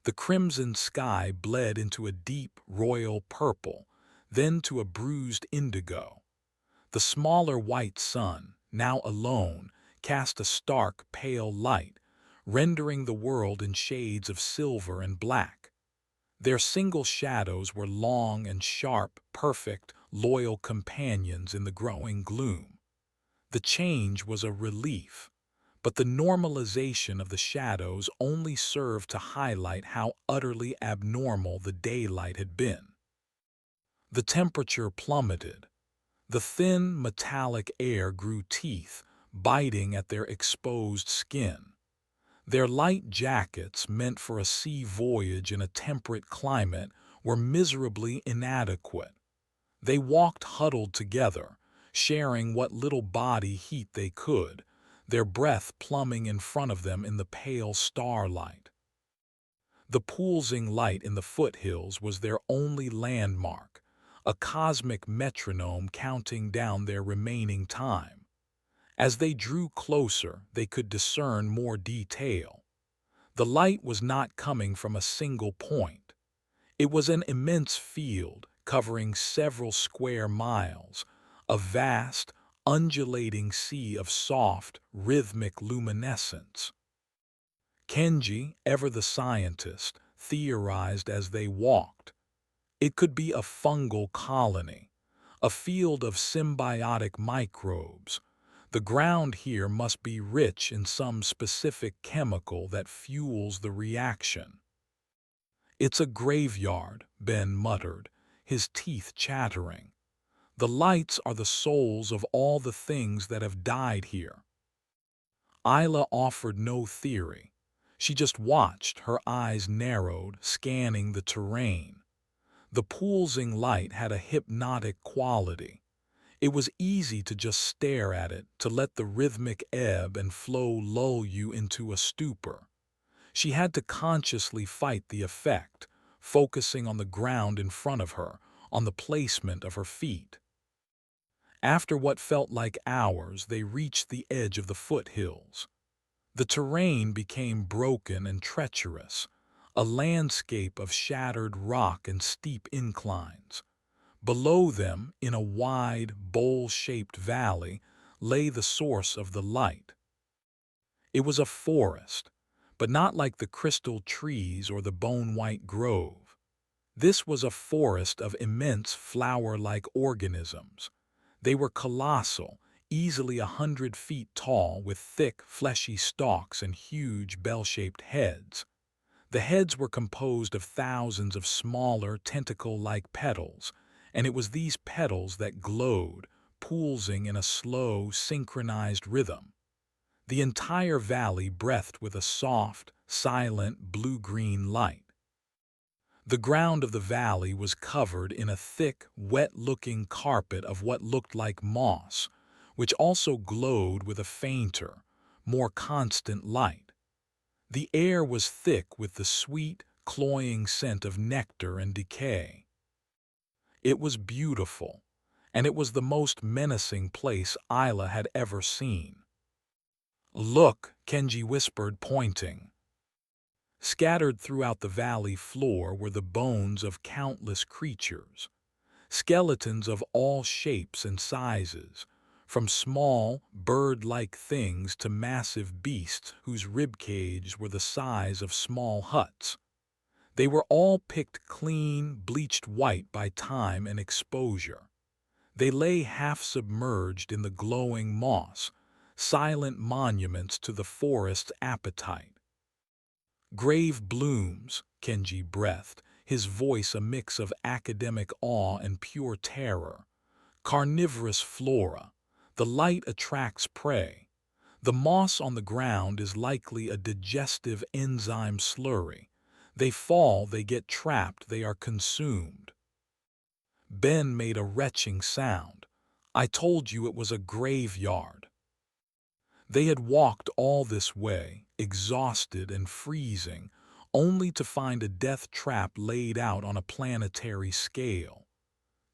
The crimson sky bled into a deep royal purple, then to a bruised indigo. The smaller white sun, now alone, cast a stark, pale light, rendering the world in shades of silver and black. Their single shadows were long and sharp, perfect, loyal companions in the growing gloom. The change was a relief, but the normalization of the shadows only served to highlight how utterly abnormal the daylight had been. The temperature plummeted. The thin, metallic air grew teeth, biting at their exposed skin. Their light jackets, meant for a sea voyage in a temperate climate, were miserably inadequate. They walked huddled together, sharing what little body heat they could, their breath plumbing in front of them in the pale starlight. The pulsing light in the foothills was their only landmark, a cosmic metronome counting down their remaining time. As they drew closer, they could discern more detail. The light was not coming from a single point. It was an immense field covering several square miles, a vast, undulating sea of soft, rhythmic luminescence. Kenji, ever the scientist, theorized as they walked. It could be a fungal colony, a field of symbiotic microbes. The ground here must be rich in some specific chemical that fuels the reaction. "It's a graveyard," Ben muttered, his teeth chattering. "The lights are the souls of all the things that have died here." Isla offered no theory. She just watched, her eyes narrowed, scanning the terrain. The pulsing light had a hypnotic quality. It was easy to just stare at it, to let the rhythmic ebb and flow lull you into a stupor. She had to consciously fight the effect, focusing on the ground in front of her, on the placement of her feet. After what felt like hours, they reached the edge of the foothills. The terrain became broken and treacherous, a landscape of shattered rock and steep inclines. Below them, in a wide, bowl-shaped valley, lay the source of the light. It was a forest, but not like the crystal trees or the bone-white grove. This was a forest of immense flower-like organisms. They were colossal, easily 100 feet tall, with thick, fleshy stalks and huge bell-shaped heads. The heads were composed of thousands of smaller, tentacle-like petals, and it was these petals that glowed, pulsing in a slow, synchronized rhythm. The entire valley breathed with a soft, silent, blue-green light. The ground of the valley was covered in a thick, wet-looking carpet of what looked like moss, which also glowed with a fainter, more constant light. The air was thick with the sweet, cloying scent of nectar and decay. It was beautiful, and it was the most menacing place Isla had ever seen. "Look," Kenji whispered, pointing. Scattered throughout the valley floor were the bones of countless creatures, skeletons of all shapes and sizes, from small, bird-like things to massive beasts whose ribcages were the size of small huts. They were all picked clean, bleached white by time and exposure. They lay half-submerged in the glowing moss, silent monuments to the forest's appetite. "Grave blooms," Kenji breathed, his voice a mix of academic awe and pure terror. "Carnivorous flora. The light attracts prey. The moss on the ground is likely a digestive enzyme slurry. They fall, they get trapped, they are consumed." Ben made a retching sound. "I told you it was a graveyard." They had walked all this way, exhausted and freezing, only to find a death trap laid out on a planetary scale.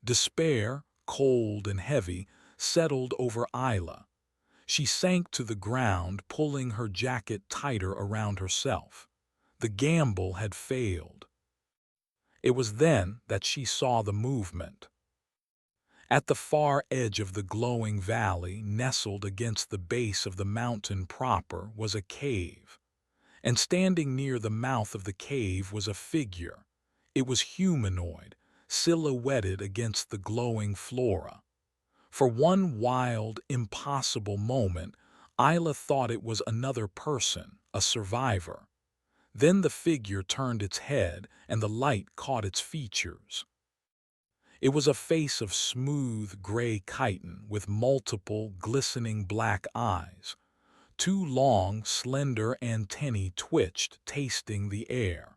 Despair, cold and heavy, settled over Isla. She sank to the ground, pulling her jacket tighter around herself. The gamble had failed. It was then that she saw the movement. At the far edge of the glowing valley, nestled against the base of the mountain proper, was a cave. And standing near the mouth of the cave was a figure. It was humanoid, silhouetted against the glowing flora. For one wild, impossible moment, Isla thought it was another person, a survivor. Then the figure turned its head, and the light caught its features. It was a face of smooth, gray chitin with multiple, glistening black eyes. Two long, slender antennae twitched, tasting the air.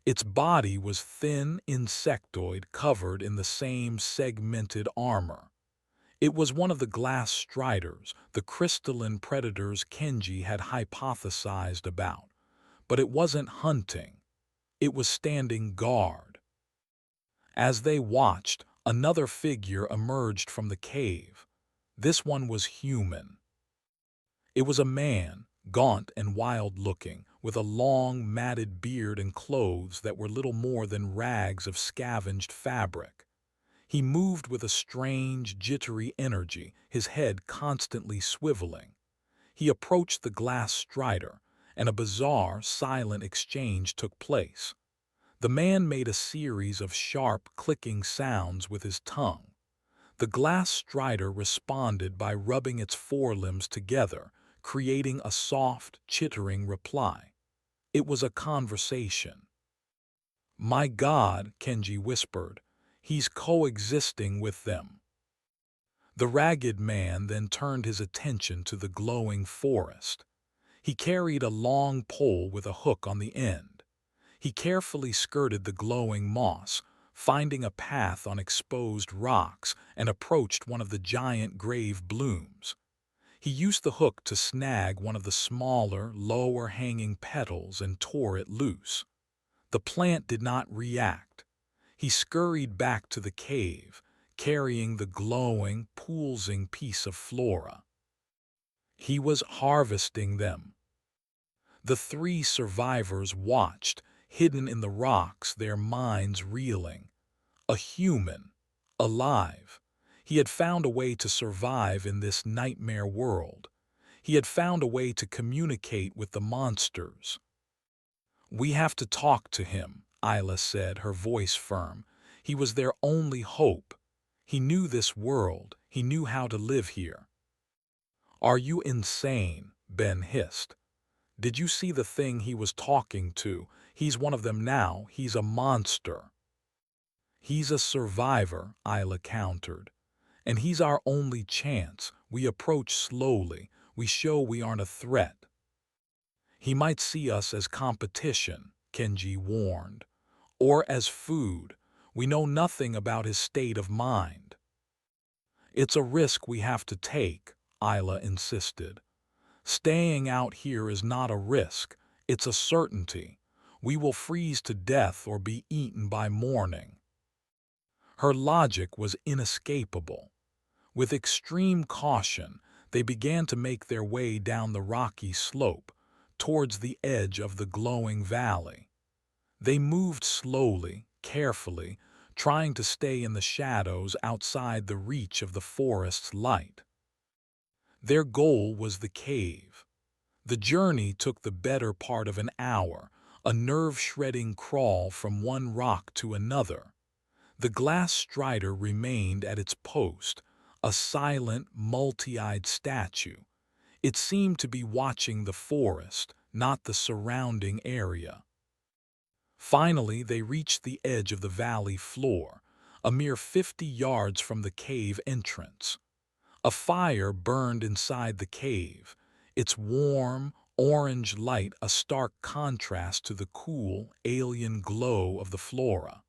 Its body was thin, insectoid, covered in the same segmented armor. It was one of the glass striders, the crystalline predators Kenji had hypothesized about. But it wasn't hunting. It was standing guard. As they watched, another figure emerged from the cave. This one was human. It was a man, gaunt and wild-looking, with a long, matted beard and clothes that were little more than rags of scavenged fabric. He moved with a strange, jittery energy, his head constantly swiveling. He approached the glass strider, and a bizarre, silent exchange took place. The man made a series of sharp, clicking sounds with his tongue. The glass strider responded by rubbing its forelimbs together, creating a soft, chittering reply. It was a conversation. "My God," Kenji whispered, "he's coexisting with them." The ragged man then turned his attention to the glowing forest. He carried a long pole with a hook on the end. He carefully skirted the glowing moss, finding a path on exposed rocks, and approached one of the giant grave blooms. He used the hook to snag one of the smaller, lower-hanging petals and tore it loose. The plant did not react. He scurried back to the cave, carrying the glowing, pulsing piece of flora. He was harvesting them. The three survivors watched, hidden in the rocks, their minds reeling. A human, alive. He had found a way to survive in this nightmare world. He had found a way to communicate with the monsters. "We have to talk to him," Isla said, her voice firm. He was their only hope. He knew this world. He knew how to live here. "Are you insane?" Ben hissed. "Did you see the thing he was talking to? He's one of them now. He's a monster." "He's a survivor," Isla countered. "And he's our only chance. We approach slowly. We show we aren't a threat." "He might see us as competition," Kenji warned. "Or as food. We know nothing about his state of mind." "It's a risk we have to take," Isla insisted. "Staying out here is not a risk. It's a certainty. We will freeze to death or be eaten by morning." Her logic was inescapable. With extreme caution, they began to make their way down the rocky slope, towards the edge of the glowing valley. They moved slowly, carefully, trying to stay in the shadows outside the reach of the forest's light. Their goal was the cave. The journey took the better part of an hour, a nerve-shredding crawl from one rock to another. The glass strider remained at its post, a silent, multi-eyed statue. It seemed to be watching the forest, not the surrounding area. Finally, they reached the edge of the valley floor, a mere 50 yards from the cave entrance. A fire burned inside the cave, its warm, orange light a stark contrast to the cool, alien glow of the flora.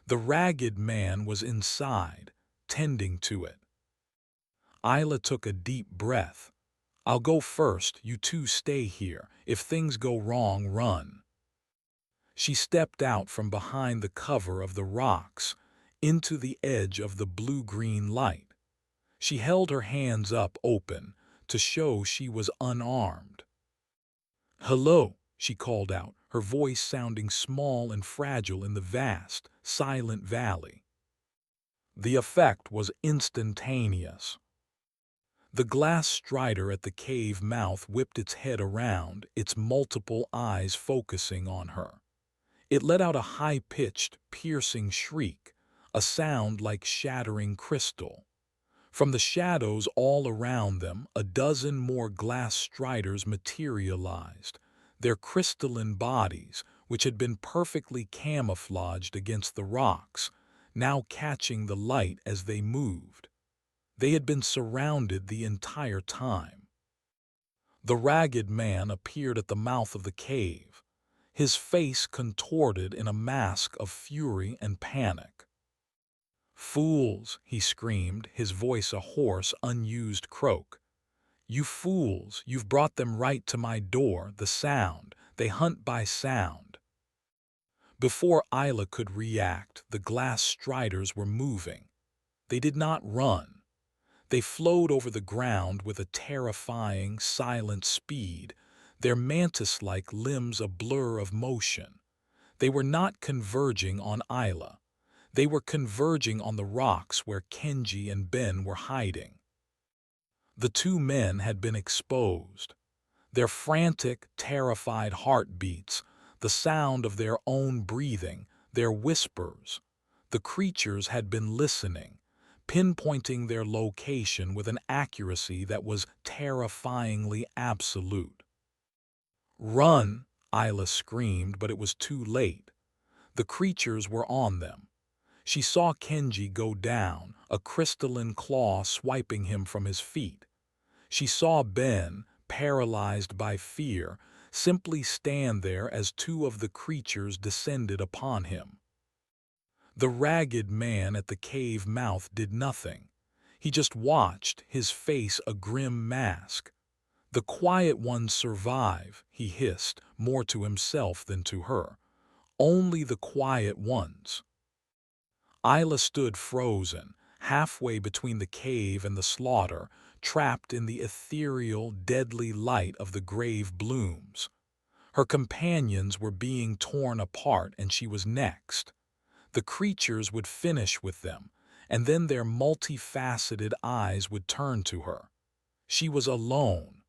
The ragged man was inside, tending to it. Isla took a deep breath. "I'll go first, you two stay here. If things go wrong, run." She stepped out from behind the cover of the rocks, into the edge of the blue-green light. She held her hands up open, to show she was unarmed. "Hello," she called out, her voice sounding small and fragile in the vast, silent valley. The effect was instantaneous. The glass strider at the cave mouth whipped its head around, its multiple eyes focusing on her. It let out a high-pitched, piercing shriek, a sound like shattering crystal. From the shadows all around them, a dozen more glass striders materialized, their crystalline bodies, which had been perfectly camouflaged against the rocks, now catching the light as they moved. They had been surrounded the entire time. The ragged man appeared at the mouth of the cave, his face contorted in a mask of fury and panic. "Fools!" he screamed, his voice a hoarse, unused croak. "You fools! You've brought them right to my door, the sound. They hunt by sound." Before Isla could react, the glass striders were moving. They did not run. They flowed over the ground with a terrifying, silent speed, their mantis-like limbs a blur of motion. They were not converging on Isla. They were converging on the rocks where Kenji and Ben were hiding. The two men had been exposed. Their frantic, terrified heartbeats, the sound of their own breathing, their whispers. The creatures had been listening, pinpointing their location with an accuracy that was terrifyingly absolute. "Run!" Isla screamed, but it was too late. The creatures were on them. She saw Kenji go down, a crystalline claw swiping him from his feet. She saw Ben, paralyzed by fear, simply stand there as two of the creatures descended upon him. The ragged man at the cave mouth did nothing. He just watched, his face a grim mask. "The quiet ones survive," he hissed, more to himself than to her. "Only the quiet ones." Isla stood frozen, halfway between the cave and the slaughter, trapped in the ethereal, deadly light of the grave blooms. Her companions were being torn apart, and she was next. The creatures would finish with them, and then their multifaceted eyes would turn to her. She was alone,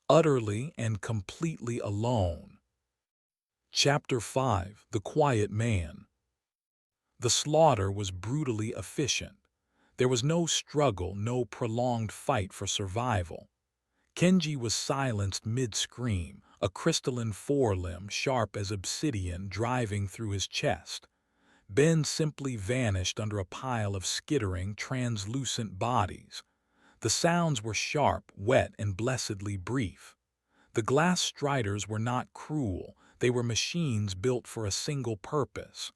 utterly and completely alone. Chapter 5: The Quiet Man. The slaughter was brutally efficient. There was no struggle, no prolonged fight for survival. Kenji was silenced mid-scream, a crystalline forelimb sharp as obsidian driving through his chest. Ben simply vanished under a pile of skittering, translucent bodies. The sounds were sharp, wet, and blessedly brief. The glass striders were not cruel, they were machines built for a single purpose.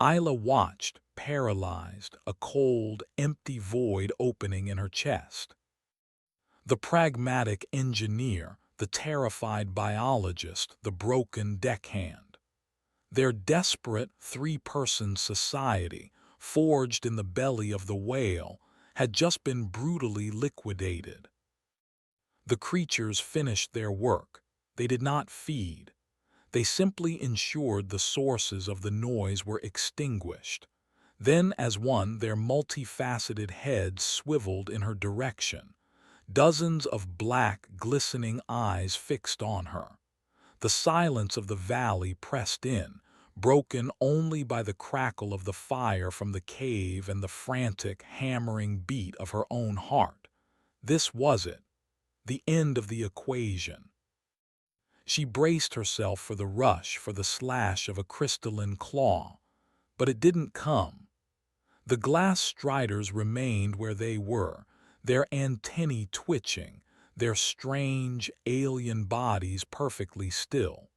Isla watched, paralyzed, a cold, empty void opening in her chest. The pragmatic engineer, the terrified biologist, the broken deckhand. Their desperate three-person society, forged in the belly of the whale, had just been brutally liquidated. The creatures finished their work. They did not feed. They simply ensured the sources of the noise were extinguished. Then, as one, their multifaceted heads swiveled in her direction. Dozens of black, glistening eyes fixed on her. The silence of the valley pressed in, broken only by the crackle of the fire from the cave and the frantic, hammering beat of her own heart. This was it, the end of the equation. She braced herself for the rush, for the slash of a crystalline claw. But it didn't come. The glass striders remained where they were, their antennae twitching, their strange, alien bodies perfectly still.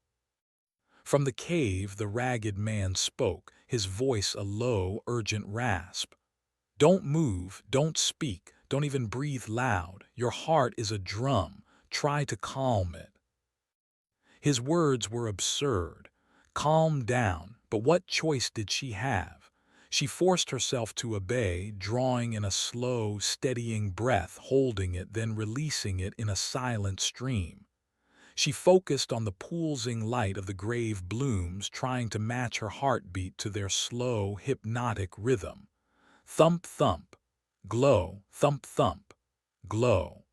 From the cave, the ragged man spoke, his voice a low, urgent rasp. "Don't move, don't speak, don't even breathe loud. Your heart is a drum. Try to calm it." His words were absurd. Calm down, but what choice did she have? She forced herself to obey, drawing in a slow, steadying breath, holding it, then releasing it in a silent stream. She focused on the pulsing light of the grave blooms, trying to match her heartbeat to their slow, hypnotic rhythm. Thump, thump. Glow, thump, thump. Glow.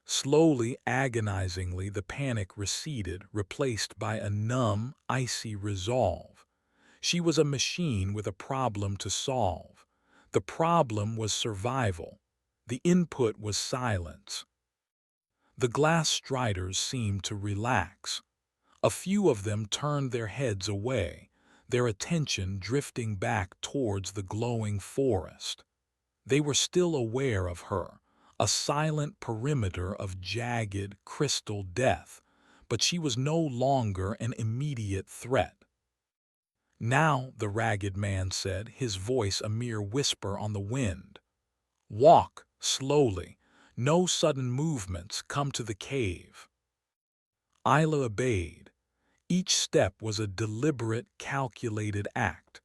Slowly, agonizingly, the panic receded, replaced by a numb, icy resolve. She was a machine with a problem to solve. The problem was survival. The input was silence. The glass striders seemed to relax. A few of them turned their heads away, their attention drifting back towards the glowing forest. They were still aware of her, a silent perimeter of jagged, crystal death, but she was no longer an immediate threat. "Now," the ragged man said, his voice a mere whisper on the wind. "Walk, slowly. No sudden movements. Come to the cave." Isla obeyed. Each step was a deliberate, calculated act.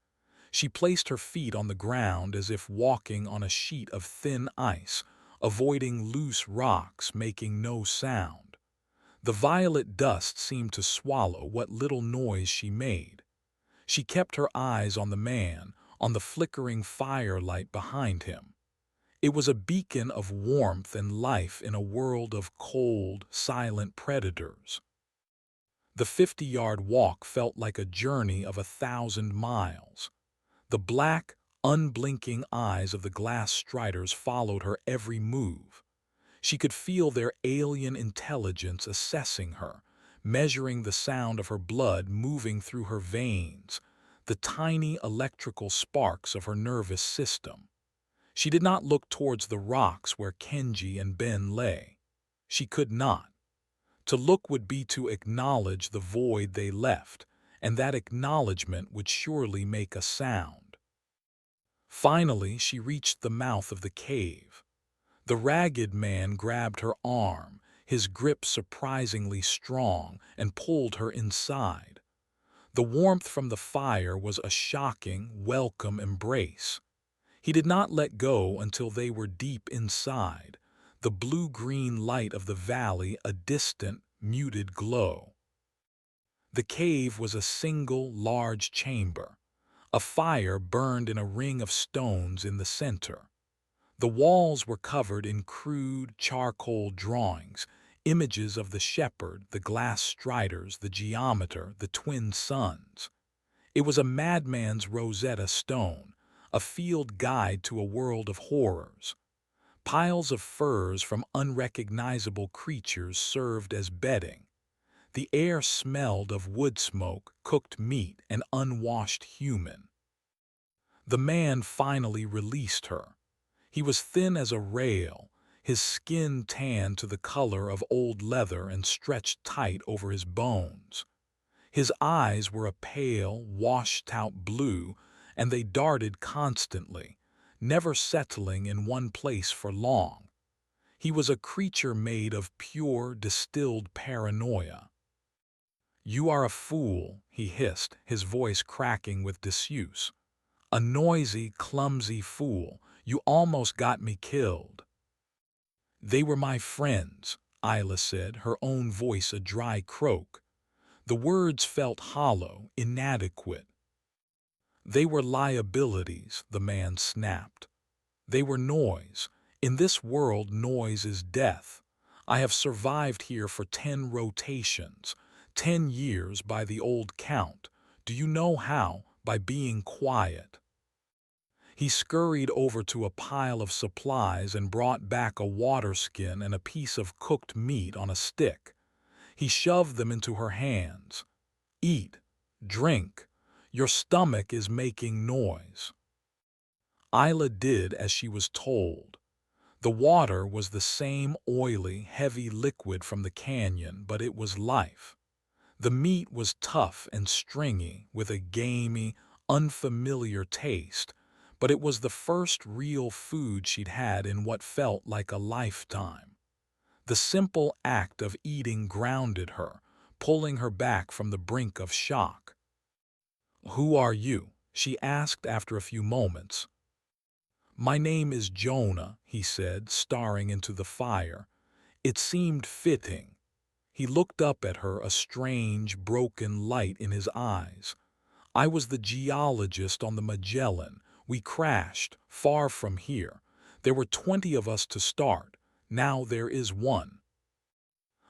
She placed her feet on the ground as if walking on a sheet of thin ice, avoiding loose rocks, making no sound. The violet dust seemed to swallow what little noise she made. She kept her eyes on the man, on the flickering firelight behind him. It was a beacon of warmth and life in a world of cold, silent predators. The 50-yard walk felt like a journey of 1,000 miles. The black, unblinking eyes of the glass striders followed her every move. She could feel their alien intelligence assessing her, measuring the sound of her blood moving through her veins, the tiny electrical sparks of her nervous system. She did not look towards the rocks where Kenji and Ben lay. She could not. To look would be to acknowledge the void they left, and that acknowledgement would surely make a sound. Finally, she reached the mouth of the cave. The ragged man grabbed her arm, his grip surprisingly strong, and pulled her inside. The warmth from the fire was a shocking, welcome embrace. He did not let go until they were deep inside, the blue-green light of the valley a distant, muted glow. The cave was a single, large chamber. A fire burned in a ring of stones in the center. The walls were covered in crude, charcoal drawings, images of the shepherd, the glass striders, the geometer, the twin suns. It was a madman's Rosetta Stone, a field guide to a world of horrors. Piles of furs from unrecognizable creatures served as bedding. The air smelled of wood smoke, cooked meat, and unwashed human. The man finally released her. He was thin as a rail, his skin tanned to the color of old leather and stretched tight over his bones. His eyes were a pale, washed-out blue, and they darted constantly, never settling in one place for long. He was a creature made of pure, distilled paranoia. "You are a fool," he hissed, his voice cracking with disuse. "A noisy, clumsy fool. You almost got me killed." "They were my friends," Isla said, her own voice a dry croak. The words felt hollow, inadequate. "They were liabilities," the man snapped. "They were noise. In this world, noise is death. I have survived here for 10 rotations, 10 years by the old count. Do you know how? By being quiet." He scurried over to a pile of supplies and brought back a water skin and a piece of cooked meat on a stick. He shoved them into her hands. "Eat. Drink. Your stomach is making noise." Isla did as she was told. The water was the same oily, heavy liquid from the canyon, but it was life. The meat was tough and stringy, with a gamey, unfamiliar taste, but it was the first real food she'd had in what felt like a lifetime. The simple act of eating grounded her, pulling her back from the brink of shock. "Who are you?" she asked after a few moments. "My name is Jonah," he said, staring into the fire. It seemed fitting. He looked up at her, a strange, broken light in his eyes. "I was the geologist on the Magellan. We crashed, far from here. There were 20 of us to start. Now there is one."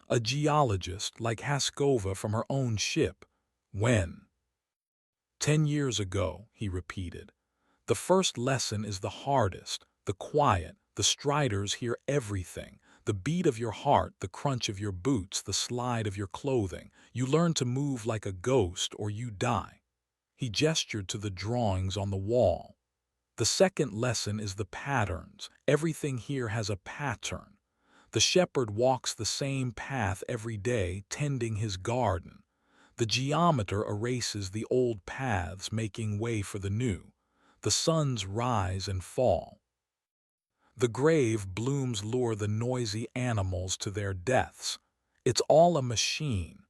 A geologist, like Haskova from her own ship. "When?" "10 years ago," he repeated. "The first lesson is the hardest, the quiet. The striders hear everything. The beat of your heart, the crunch of your boots, the slide of your clothing. You learn to move like a ghost or you die." He gestured to the drawings on the wall. "The second lesson is the patterns. Everything here has a pattern. The shepherd walks the same path every day, tending his garden. The geometer erases the old paths, making way for the new. The suns rise and fall. The grave blooms lure the noisy animals to their deaths. It's all a machine.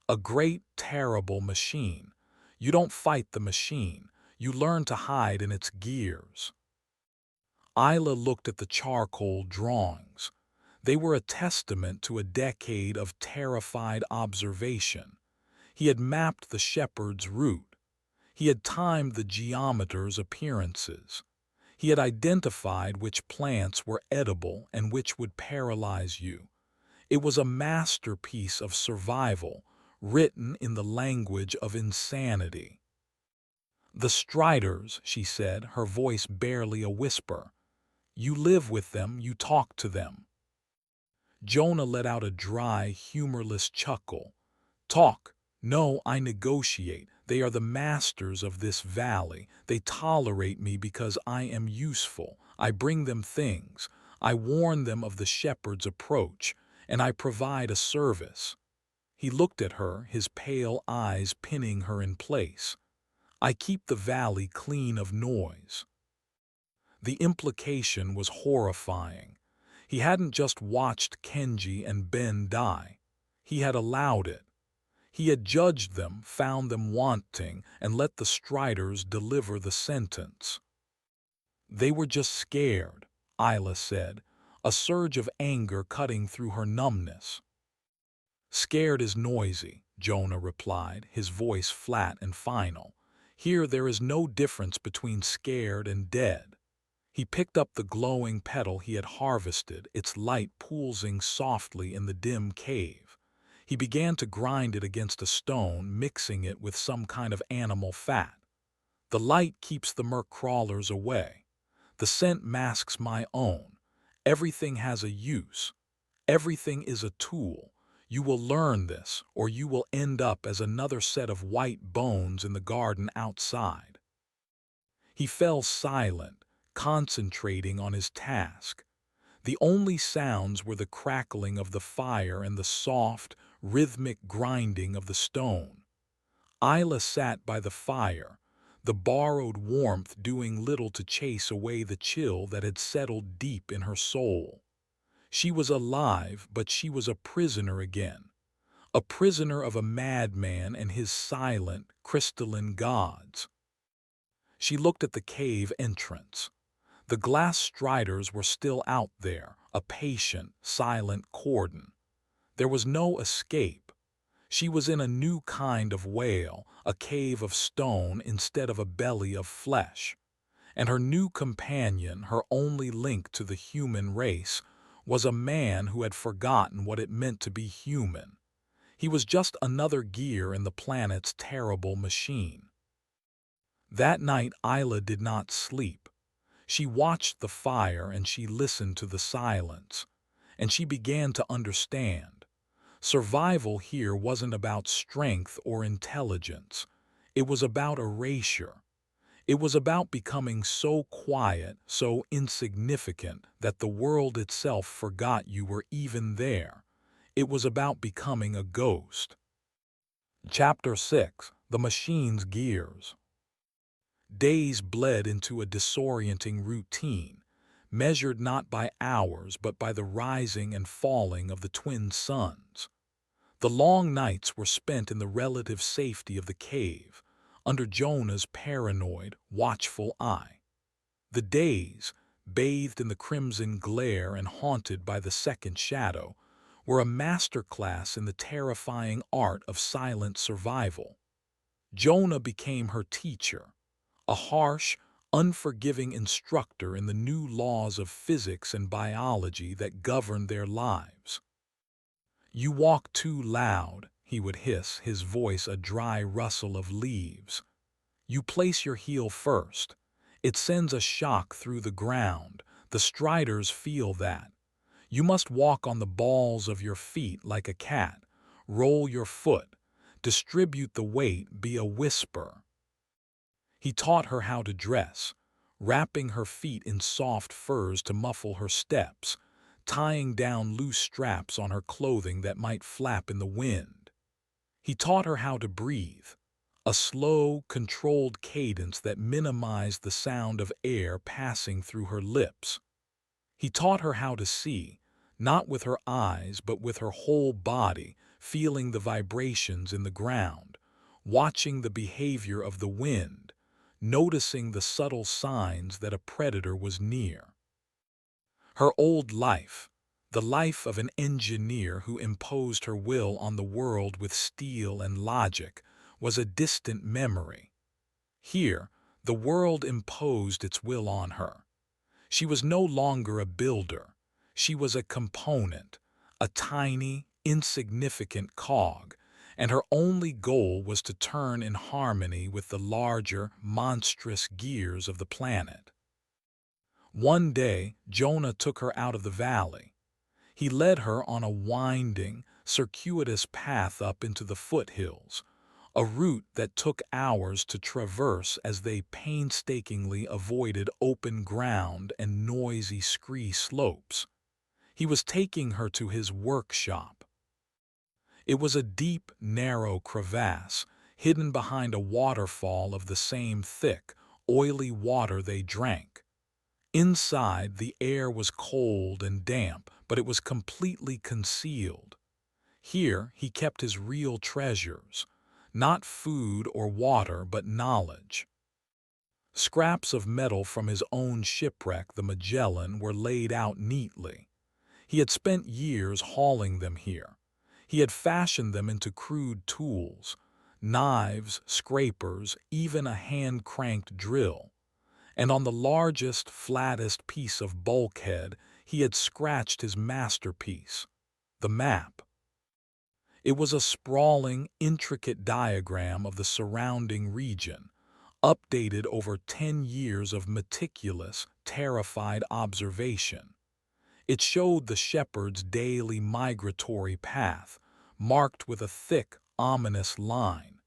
A great, terrible machine. You don't fight the machine. You learn to hide in its gears." Isla looked at the charcoal drawings. They were a testament to a decade of terrified observation. He had mapped the shepherd's route. He had timed the geometer's appearances. He had identified which plants were edible and which would paralyze you. It was a masterpiece of survival, written in the language of insanity. "The striders," she said, her voice barely a whisper. "You live with them, you talk to them." Jonah let out a dry, humorless chuckle. "Talk? No, I negotiate. They are the masters of this valley. They tolerate me because I am useful. I bring them things. I warn them of the shepherd's approach, and I provide a service." He looked at her, his pale eyes pinning her in place. "I keep the valley clean of noise." The implication was horrifying. He hadn't just watched Kenji and Ben die. He had allowed it. He had judged them, found them wanting, and let the Striders deliver the sentence. They were just scared, Isla said, a surge of anger cutting through her numbness. Scared is noisy, Jonah replied, his voice flat and final. Here there is no difference between scared and dead. He picked up the glowing petal he had harvested, its light pulsing softly in the dim cave. He began to grind it against a stone, mixing it with some kind of animal fat. The light keeps the merc crawlers away. The scent masks my own. Everything has a use. Everything is a tool. You will learn this, or you will end up as another set of white bones in the garden outside. He fell silent, concentrating on his task. The only sounds were the crackling of the fire and the soft, rhythmic grinding of the stone. Isla sat by the fire, the borrowed warmth doing little to chase away the chill that had settled deep in her soul. She was alive, but she was a prisoner again. A prisoner of a madman and his silent, crystalline gods. She looked at the cave entrance. The glass striders were still out there, a patient, silent cordon. There was no escape. She was in a new kind of whale, a cave of stone instead of a belly of flesh. And her new companion, her only link to the human race, was a man who had forgotten what it meant to be human. He was just another gear in the planet's terrible machine. That night Isla did not sleep. She watched the fire and she listened to the silence. And she began to understand. Survival here wasn't about strength or intelligence. It was about erasure. It was about becoming so quiet, so insignificant, that the world itself forgot you were even there. It was about becoming a ghost. Chapter 6: The Machine's Gears. Days bled into a disorienting routine, measured not by hours but by the rising and falling of the twin suns. The long nights were spent in the relative safety of the cave, under Jonah's paranoid, watchful eye. The days, bathed in the crimson glare and haunted by the second shadow, were a masterclass in the terrifying art of silent survival. Jonah became her teacher, a harsh, unforgiving instructor in the new laws of physics and biology that governed their lives. "You walk too loud," he would hiss, his voice a dry rustle of leaves. "You place your heel first. It sends a shock through the ground. The striders feel that. You must walk on the balls of your feet like a cat. Roll your foot. Distribute the weight, be a whisper." He taught her how to dress, wrapping her feet in soft furs to muffle her steps, tying down loose straps on her clothing that might flap in the wind. He taught her how to breathe, a slow, controlled cadence that minimized the sound of air passing through her lips. He taught her how to see, not with her eyes but with her whole body, feeling the vibrations in the ground, watching the behavior of the wind, noticing the subtle signs that a predator was near. Her old life, the life of an engineer who imposed her will on the world with steel and logic, was a distant memory. Here, the world imposed its will on her. She was no longer a builder. She was a component, a tiny, insignificant cog, and her only goal was to turn in harmony with the larger, monstrous gears of the planet. One day, Jonah took her out of the valley. He led her on a winding, circuitous path up into the foothills, a route that took hours to traverse as they painstakingly avoided open ground and noisy scree slopes. He was taking her to his workshop. It was a deep, narrow crevasse, hidden behind a waterfall of the same thick, oily water they drank. Inside, the air was cold and damp, but it was completely concealed. Here, he kept his real treasures, not food or water, but knowledge. Scraps of metal from his own shipwreck, the Magellan, were laid out neatly. He had spent years hauling them here. He had fashioned them into crude tools, knives, scrapers, even a hand-cranked drill. And on the largest, flattest piece of bulkhead, he had scratched his masterpiece, the map. It was a sprawling, intricate diagram of the surrounding region, updated over 10 years of meticulous, terrified observation. It showed the shepherd's daily migratory path, marked with a thick, ominous line.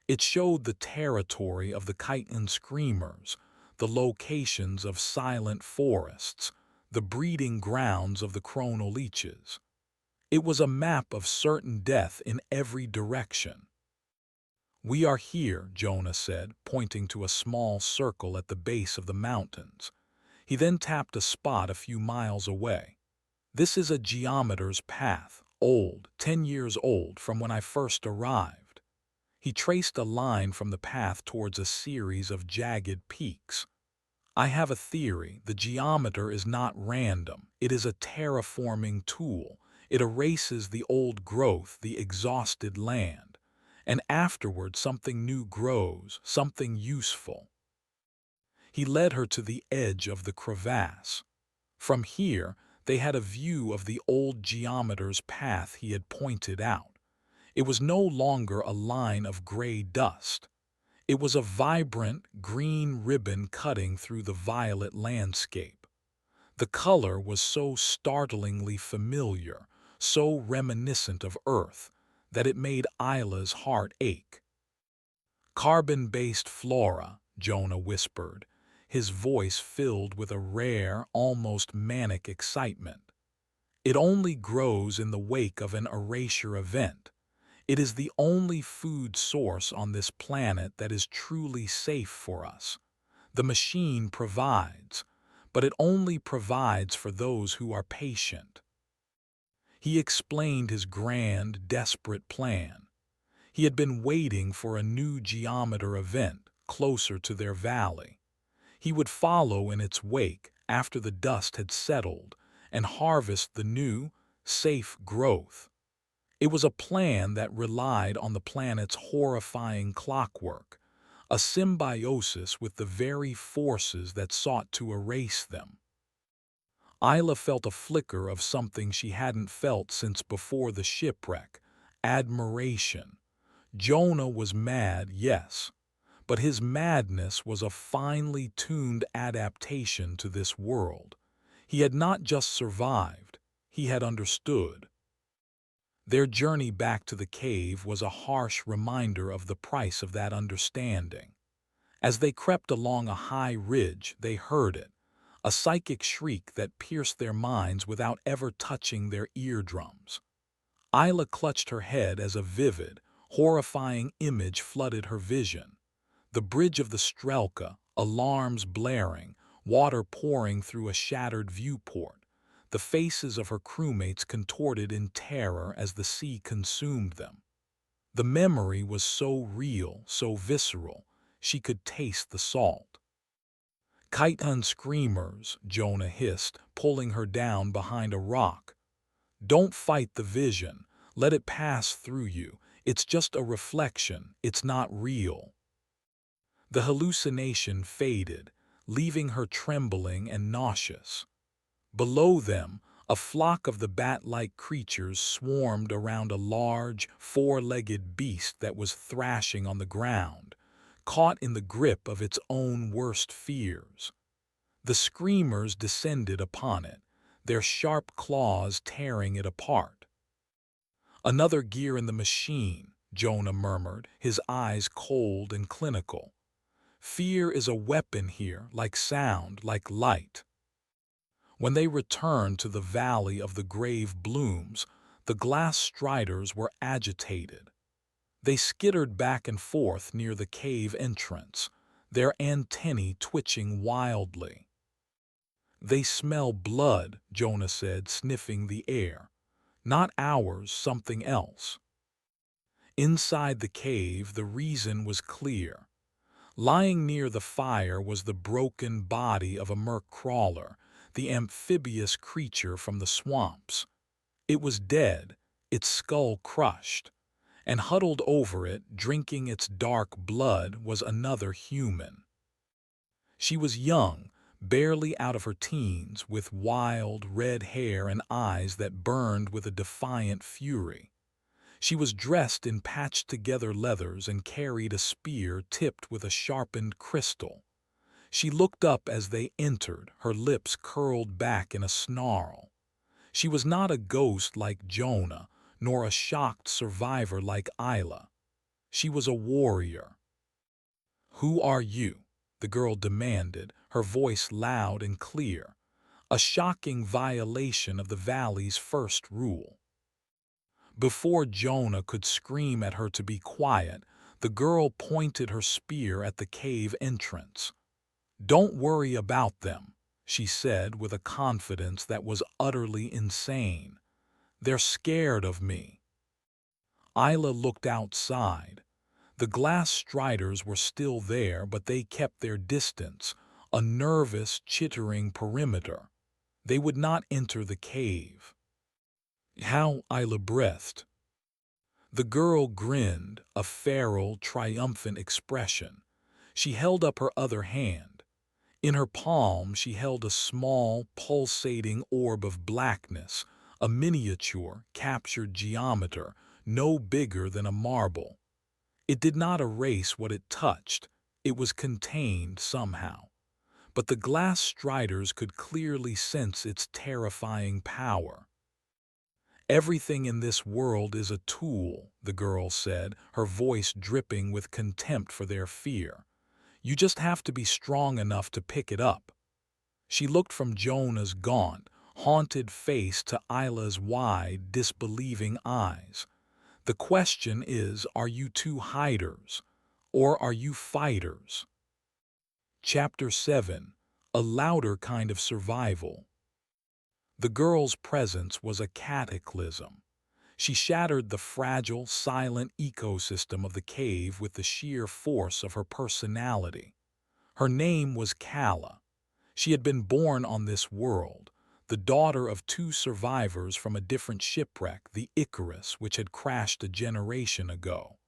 It showed the territory of the chitin screamers, the locations of silent forests, the breeding grounds of the chronoleeches. It was a map of certain death in every direction. "We are here," Jonah said, pointing to a small circle at the base of the mountains. He then tapped a spot a few miles away. "This is a geometer's path, old, 10 years old from when I first arrived." He traced a line from the path towards a series of jagged peaks. "I have a theory. The geometer is not random. It is a terraforming tool. It erases the old growth, the exhausted land. And afterward something new grows, something useful." He led her to the edge of the crevasse. From here, they had a view of the old geometer's path he had pointed out. It was no longer a line of gray dust. It was a vibrant, green ribbon cutting through the violet landscape. The color was so startlingly familiar, so reminiscent of Earth, that it made Isla's heart ache. "Carbon-based flora," Jonah whispered, his voice filled with a rare, almost manic excitement. "It only grows in the wake of an erasure event. It is the only food source on this planet that is truly safe for us. The machine provides, but it only provides for those who are patient." He explained his grand, desperate plan. He had been waiting for a new geometer event closer to their valley. He would follow in its wake after the dust had settled and harvest the new, safe growth. It was a plan that relied on the planet's horrifying clockwork, a symbiosis with the very forces that sought to erase them. Isla felt a flicker of something she hadn't felt since before the shipwreck: admiration. Jonah was mad, yes, but his madness was a finely tuned adaptation to this world. He had not just survived, he had understood. Their journey back to the cave was a harsh reminder of the price of that understanding. As they crept along a high ridge, they heard it, a psychic shriek that pierced their minds without ever touching their eardrums. Isla clutched her head as a vivid, horrifying image flooded her vision. The bridge of the Strelka, alarms blaring, water pouring through a shattered viewport. The faces of her crewmates contorted in terror as the sea consumed them. The memory was so real, so visceral, she could taste the salt. "Chitin screamers," Jonah hissed, pulling her down behind a rock. "Don't fight the vision. Let it pass through you. It's just a reflection. It's not real." The hallucination faded, leaving her trembling and nauseous. Below them, a flock of the bat-like creatures swarmed around a large, four-legged beast that was thrashing on the ground, caught in the grip of its own worst fears. The screamers descended upon it, their sharp claws tearing it apart. "Another gear in the machine," Jonah murmured, his eyes cold and clinical. "Fear is a weapon here, like sound, like light." When they returned to the Valley of the Grave Blooms, the glass striders were agitated. They skittered back and forth near the cave entrance, their antennae twitching wildly. They smell blood, Jonah said, sniffing the air. Not ours, something else. Inside the cave, the reason was clear. Lying near the fire was the broken body of a merc crawler, the amphibious creature from the swamps. It was dead, its skull crushed, and huddled over it, drinking its dark blood, was another human. She was young, barely out of her teens, with wild, red hair and eyes that burned with a defiant fury. She was dressed in patched-together leathers and carried a spear tipped with a sharpened crystal. She looked up as they entered, her lips curled back in a snarl. She was not a ghost like Jonah, nor a shocked survivor like Isla. She was a warrior. "Who are you?" the girl demanded, her voice loud and clear, a shocking violation of the valley's first rule. Before Jonah could scream at her to be quiet, the girl pointed her spear at the cave entrance. "Don't worry about them," she said with a confidence that was utterly insane. "They're scared of me." Isla looked outside. The glass striders were still there, but they kept their distance, a nervous, chittering perimeter. They would not enter the cave. How? Isla breathed. The girl grinned, a feral, triumphant expression. She held up her other hand. In her palm she held a small, pulsating orb of blackness, a miniature, captured geometer, no bigger than a marble. It did not erase what it touched. It was contained somehow. But the glass striders could clearly sense its terrifying power. "Everything in this world is a tool," the girl said, her voice dripping with contempt for their fear. "You just have to be strong enough to pick it up." She looked from Jonah's gaunt, haunted face to Isla's wide, disbelieving eyes. "The question is, are you two hiders, or are you fighters?" Chapter 7. A louder kind of survival. The girl's presence was a cataclysm. She shattered the fragile, silent ecosystem of the cave with the sheer force of her personality. Her name was Kala. She had been born on this world, the daughter of two survivors from a different shipwreck, the Icarus, which had crashed a generation ago.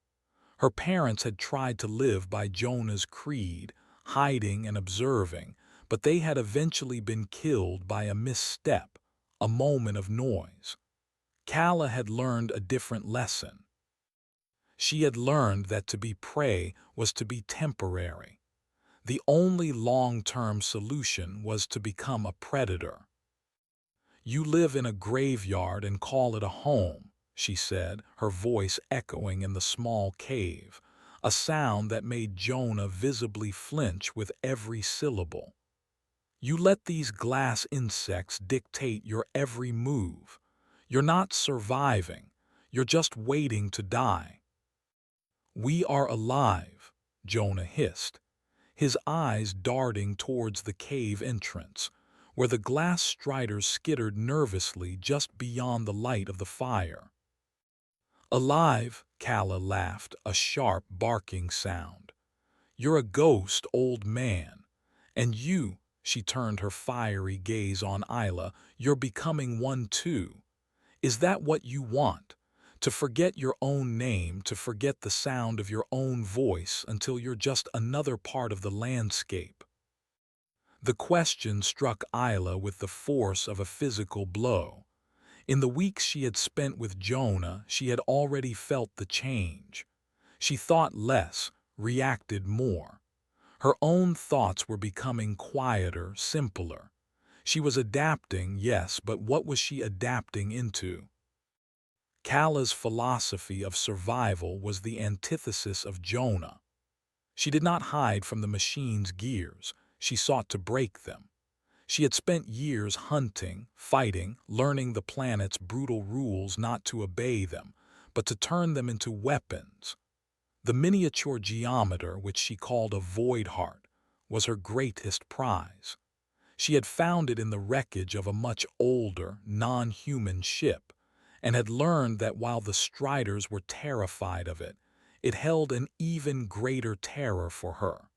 Her parents had tried to live by Jonah's creed, hiding and observing, but they had eventually been killed by a misstep, a moment of noise. Kala had learned a different lesson. She had learned that to be prey was to be temporary. The only long-term solution was to become a predator. "You live in a graveyard and call it a home," she said, her voice echoing in the small cave, a sound that made Jonah visibly flinch with every syllable. "You let these glass insects dictate your every move. You're not surviving, you're just waiting to die." "We are alive," Jonah hissed, his eyes darting towards the cave entrance, where the glass striders skittered nervously just beyond the light of the fire. "Alive," Kala laughed, a sharp, barking sound. "You're a ghost, old man. And you," she turned her fiery gaze on Isla, "you're becoming one too. Is that what you want? To forget your own name, to forget the sound of your own voice until you're just another part of the landscape?" The question struck Isla with the force of a physical blow. In the weeks she had spent with Jonah, she had already felt the change. She thought less, reacted more. Her own thoughts were becoming quieter, simpler. She was adapting, yes, but what was she adapting into? Kala's philosophy of survival was the antithesis of Jonah. She did not hide from the machine's gears, she sought to break them. She had spent years hunting, fighting, learning the planet's brutal rules, not to obey them, but to turn them into weapons. The miniature geometer, which she called a void heart, was her greatest prize. She had found it in the wreckage of a much older, non-human ship, and had learned that while the Striders were terrified of it, it held an even greater terror for her.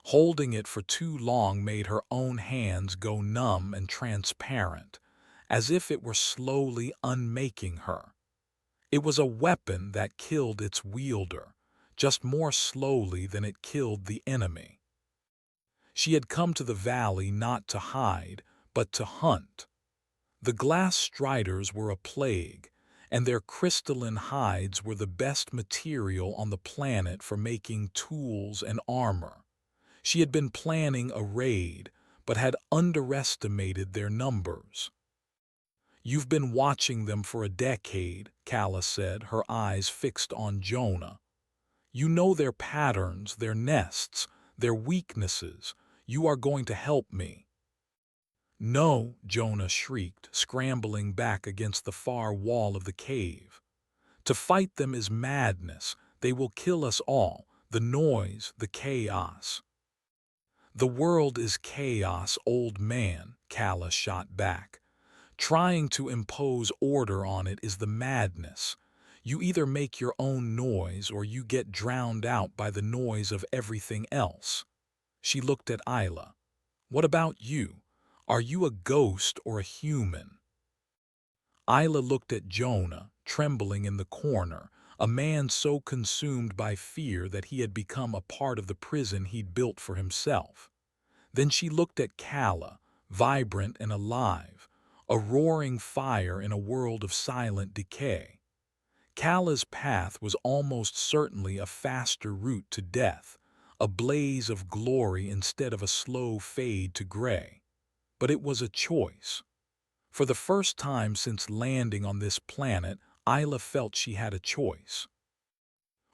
Holding it for too long made her own hands go numb and transparent, as if it were slowly unmaking her. It was a weapon that killed its wielder, just more slowly than it killed the enemy. She had come to the valley not to hide, but to hunt. The glass striders were a plague, and their crystalline hides were the best material on the planet for making tools and armor. She had been planning a raid, but had underestimated their numbers. "You've been watching them for a decade," Calla said, her eyes fixed on Jonah. "You know their patterns, their nests, their weaknesses. You are going to help me." "No," Jonah shrieked, scrambling back against the far wall of the cave. "To fight them is madness. They will kill us all, the noise, the chaos." "The world is chaos, old man," Calla shot back. "Trying to impose order on it is the madness. You either make your own noise or you get drowned out by the noise of everything else." She looked at Isla. "What about you? Are you a ghost or a human?" Isla looked at Jonah, trembling in the corner, a man so consumed by fear that he had become a part of the prison he'd built for himself. Then she looked at Calla, vibrant and alive, a roaring fire in a world of silent decay. Calla's path was almost certainly a faster route to death, a blaze of glory instead of a slow fade to gray. But it was a choice. For the first time since landing on this planet, Isla felt she had a choice.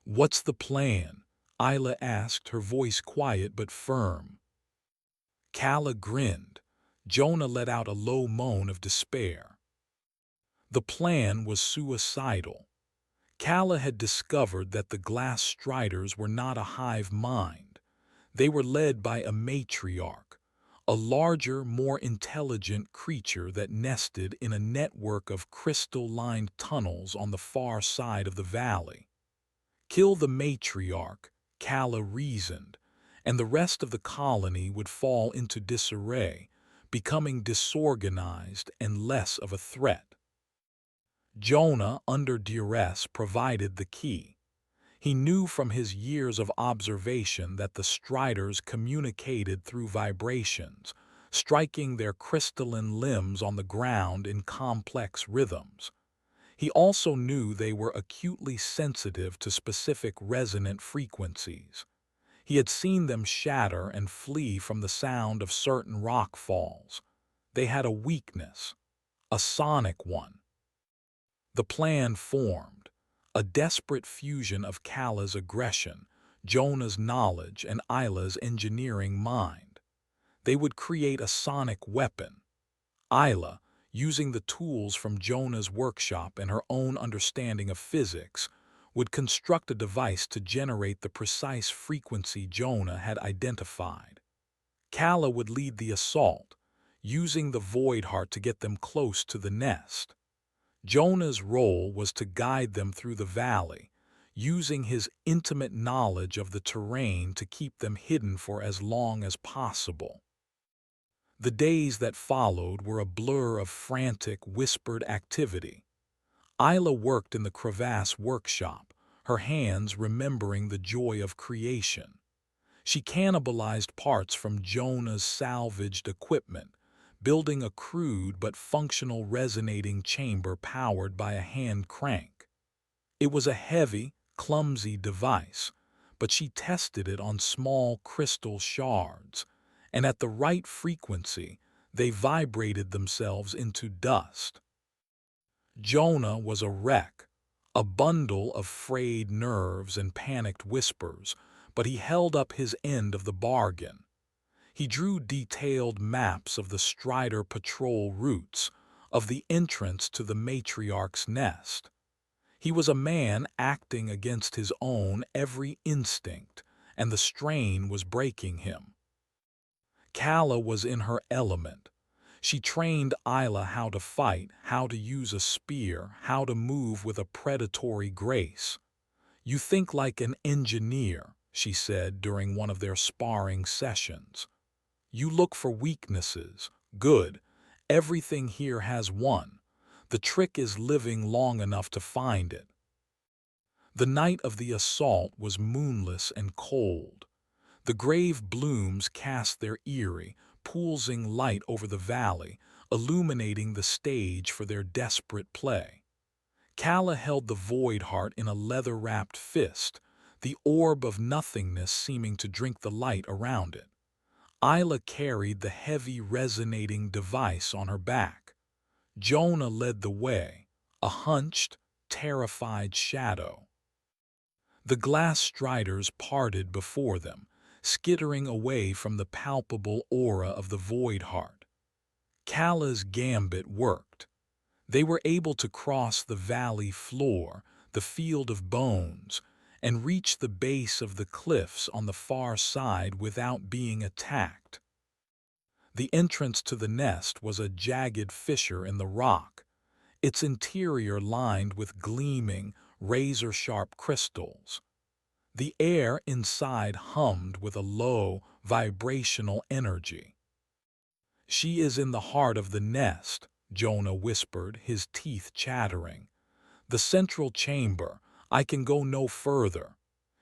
"What's the plan?" Isla asked, her voice quiet but firm. Calla grinned. Jonah let out a low moan of despair. The plan was suicidal. Calla had discovered that the glass striders were not a hive mind. They were led by a matriarch, a larger, more intelligent creature that nested in a network of crystal-lined tunnels on the far side of the valley. Kill the matriarch, Calla reasoned, and the rest of the colony would fall into disarray, becoming disorganized and less of a threat. Jonah, under duress, provided the key. He knew from his years of observation that the striders communicated through vibrations, striking their crystalline limbs on the ground in complex rhythms. He also knew they were acutely sensitive to specific resonant frequencies. He had seen them shatter and flee from the sound of certain rock falls. They had a weakness, a sonic one. The plan formed, a desperate fusion of Calla's aggression, Jonah's knowledge, and Isla's engineering mind. They would create a sonic weapon. Isla, using the tools from Jonah's workshop and her own understanding of physics, would construct a device to generate the precise frequency Jonah had identified. Calla would lead the assault, using the Void Heart to get them close to the nest. Jonah's role was to guide them through the valley, using his intimate knowledge of the terrain to keep them hidden for as long as possible. The days that followed were a blur of frantic, whispered activity. Isla worked in the crevasse workshop, her hands remembering the joy of creation. She cannibalized parts from Jonah's salvaged equipment, building a crude but functional resonating chamber powered by a hand crank. It was a heavy, clumsy device, but she tested it on small crystal shards, and at the right frequency, they vibrated themselves into dust. Jonah was a wreck, a bundle of frayed nerves and panicked whispers, but he held up his end of the bargain. He drew detailed maps of the Strider patrol routes, of the entrance to the matriarch's nest. He was a man acting against his own every instinct, and the strain was breaking him. Calla was in her element. She trained Isla how to fight, how to use a spear, how to move with a predatory grace. "You think like an engineer," she said during one of their sparring sessions. "You look for weaknesses. Good. Everything here has one. The trick is living long enough to find it." The night of the assault was moonless and cold. The grave blooms cast their eerie, pulsing light over the valley, illuminating the stage for their desperate play. Calla held the void heart in a leather-wrapped fist, the orb of nothingness seeming to drink the light around it. Isla carried the heavy, resonating device on her back. Jonah led the way, a hunched, terrified shadow. The glass striders parted before them, skittering away from the palpable aura of the void heart. Calla's gambit worked. They were able to cross the valley floor, the field of bones, and reach the base of the cliffs on the far side without being attacked. The entrance to the nest was a jagged fissure in the rock, its interior lined with gleaming, razor-sharp crystals. The air inside hummed with a low, vibrational energy. "She is in the heart of the nest," Jonah whispered, his teeth chattering. "The central chamber. I can go no further."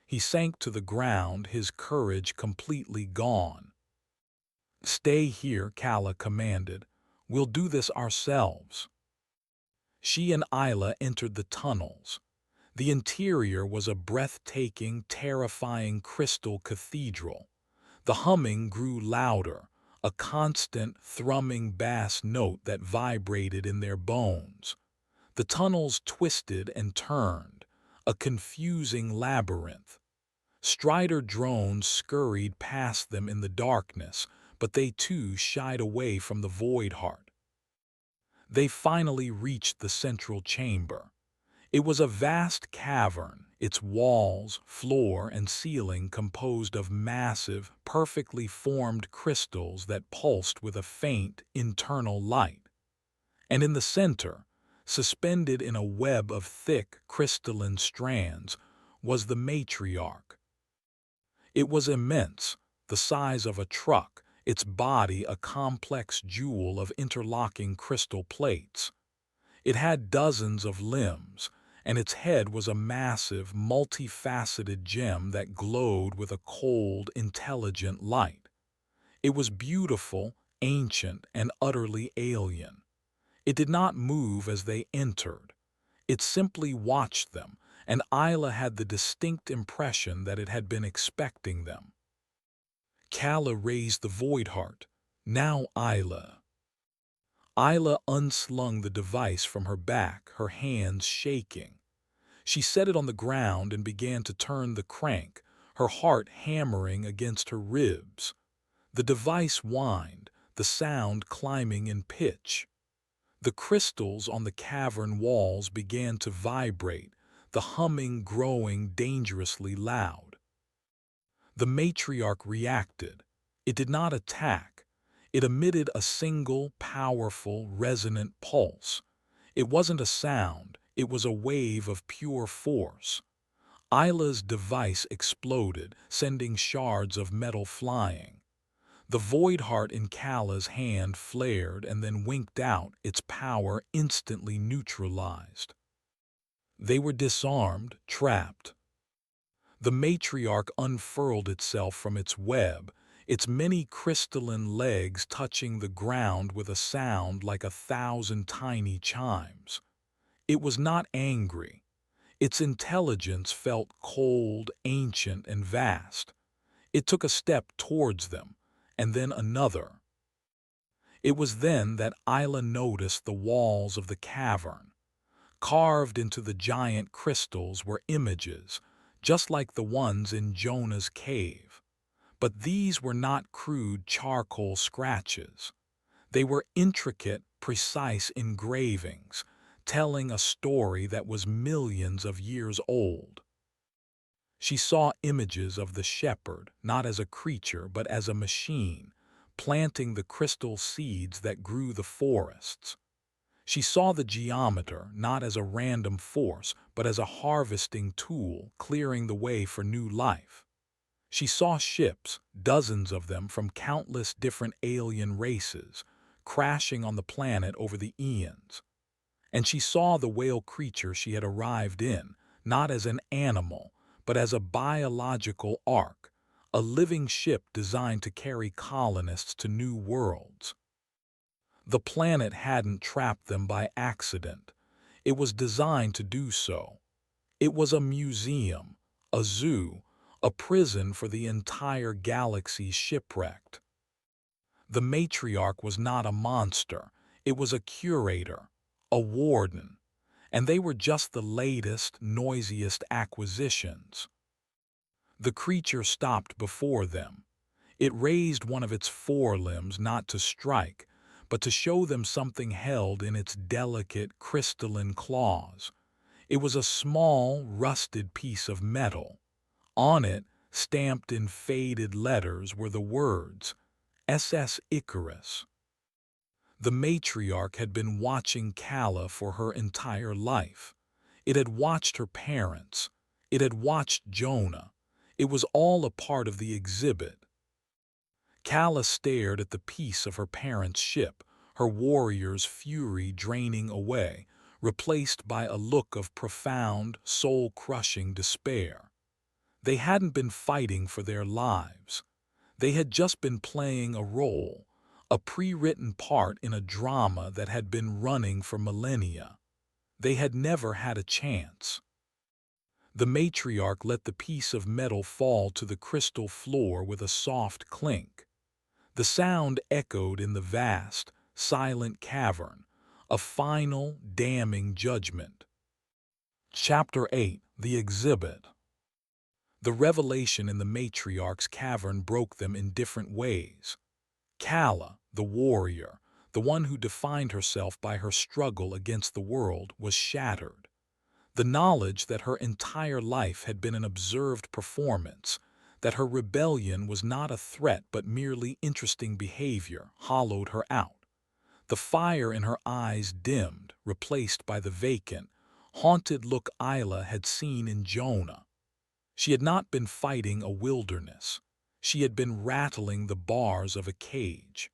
He sank to the ground, his courage completely gone. "Stay here," Calla commanded. "We'll do this ourselves." She and Isla entered the tunnels. The interior was a breathtaking, terrifying crystal cathedral. The humming grew louder, a constant, thrumming bass note that vibrated in their bones. The tunnels twisted and turned, a confusing labyrinth. Strider drones scurried past them in the darkness, but they too shied away from the void heart. They finally reached the central chamber. It was a vast cavern, its walls, floor, and ceiling composed of massive, perfectly formed crystals that pulsed with a faint, internal light. And in the center, suspended in a web of thick, crystalline strands, was the matriarch. It was immense, the size of a truck, its body a complex jewel of interlocking crystal plates. It had dozens of limbs, and its head was a massive, multifaceted gem that glowed with a cold, intelligent light. It was beautiful, ancient, and utterly alien. It did not move as they entered. It simply watched them, and Isla had the distinct impression that it had been expecting them. Calla raised the void heart. "Now, Isla." Isla unslung the device from her back, her hands shaking. She set it on the ground and began to turn the crank, her heart hammering against her ribs. The device whined, the sound climbing in pitch. The crystals on the cavern walls began to vibrate, the humming growing dangerously loud. The matriarch reacted. It did not attack. It emitted a single, powerful, resonant pulse. It wasn't a sound, it was a wave of pure force. Isla's device exploded, sending shards of metal flying. The void heart in Calla's hand flared and then winked out, its power instantly neutralized. They were disarmed, trapped. The matriarch unfurled itself from its web, its many crystalline legs touching the ground with a sound like 1,000 tiny chimes. It was not angry. Its intelligence felt cold, ancient, and vast. It took a step towards them, and then another. It was then that Isla noticed the walls of the cavern. Carved into the giant crystals were images, just like the ones in Jonah's cave. But these were not crude charcoal scratches. They were intricate, precise engravings, telling a story that was millions of years old. She saw images of the shepherd, not as a creature, but as a machine, planting the crystal seeds that grew the forests. She saw the geometer not as a random force, but as a harvesting tool, clearing the way for new life. She saw ships, dozens of them from countless different alien races, crashing on the planet over the eons. And she saw the whale creature she had arrived in, not as an animal, but as a biological ark, a living ship designed to carry colonists to new worlds. The planet hadn't trapped them by accident. It was designed to do so. It was a museum, a zoo, a prison for the entire galaxy shipwrecked. The matriarch was not a monster. It was a curator, a warden, and they were just the latest, noisiest acquisitions. The creature stopped before them. It raised one of its forelimbs not to strike, but to show them something held in its delicate, crystalline claws. It was a small, rusted piece of metal. On it, stamped in faded letters, were the words, SS Icarus. The matriarch had been watching Kala for her entire life. It had watched her parents. It had watched Jonah. It was all a part of the exhibit. Kala stared at the piece of her parents' ship, her warrior's fury draining away, replaced by a look of profound, soul-crushing despair. They hadn't been fighting for their lives. They had just been playing a role, a pre-written part in a drama that had been running for millennia. They had never had a chance. The matriarch let the piece of metal fall to the crystal floor with a soft clink. The sound echoed in the vast, silent cavern, a final, damning judgment. Chapter 8: The Exhibit. The revelation in the matriarch's cavern broke them in different ways. Kala, the warrior, the one who defined herself by her struggle against the world, was shattered. The knowledge that her entire life had been an observed performance, that her rebellion was not a threat but merely interesting behavior, hollowed her out. The fire in her eyes dimmed, replaced by the vacant, haunted look Isla had seen in Jonah. She had not been fighting a wilderness. She had been rattling the bars of a cage.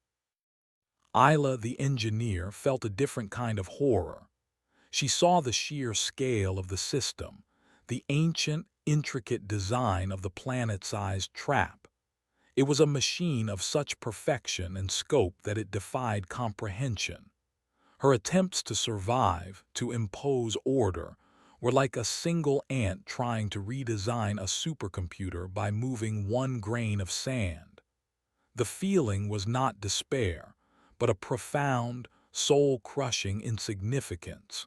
Isla, the engineer, felt a different kind of horror. She saw the sheer scale of the system, the ancient, intricate design of the planet-sized trap. It was a machine of such perfection and scope that it defied comprehension. Her attempts to survive, to impose order, were like a single ant trying to redesign a supercomputer by moving one grain of sand. The feeling was not despair, but a profound, soul-crushing insignificance.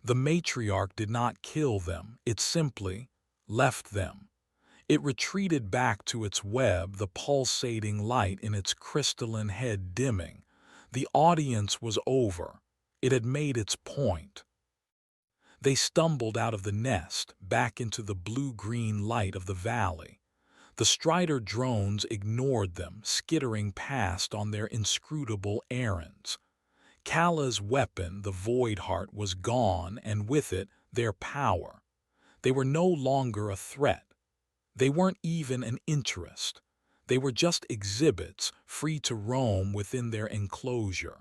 The matriarch did not kill them, it simply left them. It retreated back to its web, the pulsating light in its crystalline head dimming. The audience was over. It had made its point. They stumbled out of the nest, back into the blue-green light of the valley. The Strider drones ignored them, skittering past on their inscrutable errands. Kala's weapon, the Void Heart, was gone, and with it, their power. They were no longer a threat. They weren't even an interest. They were just exhibits, free to roam within their enclosure.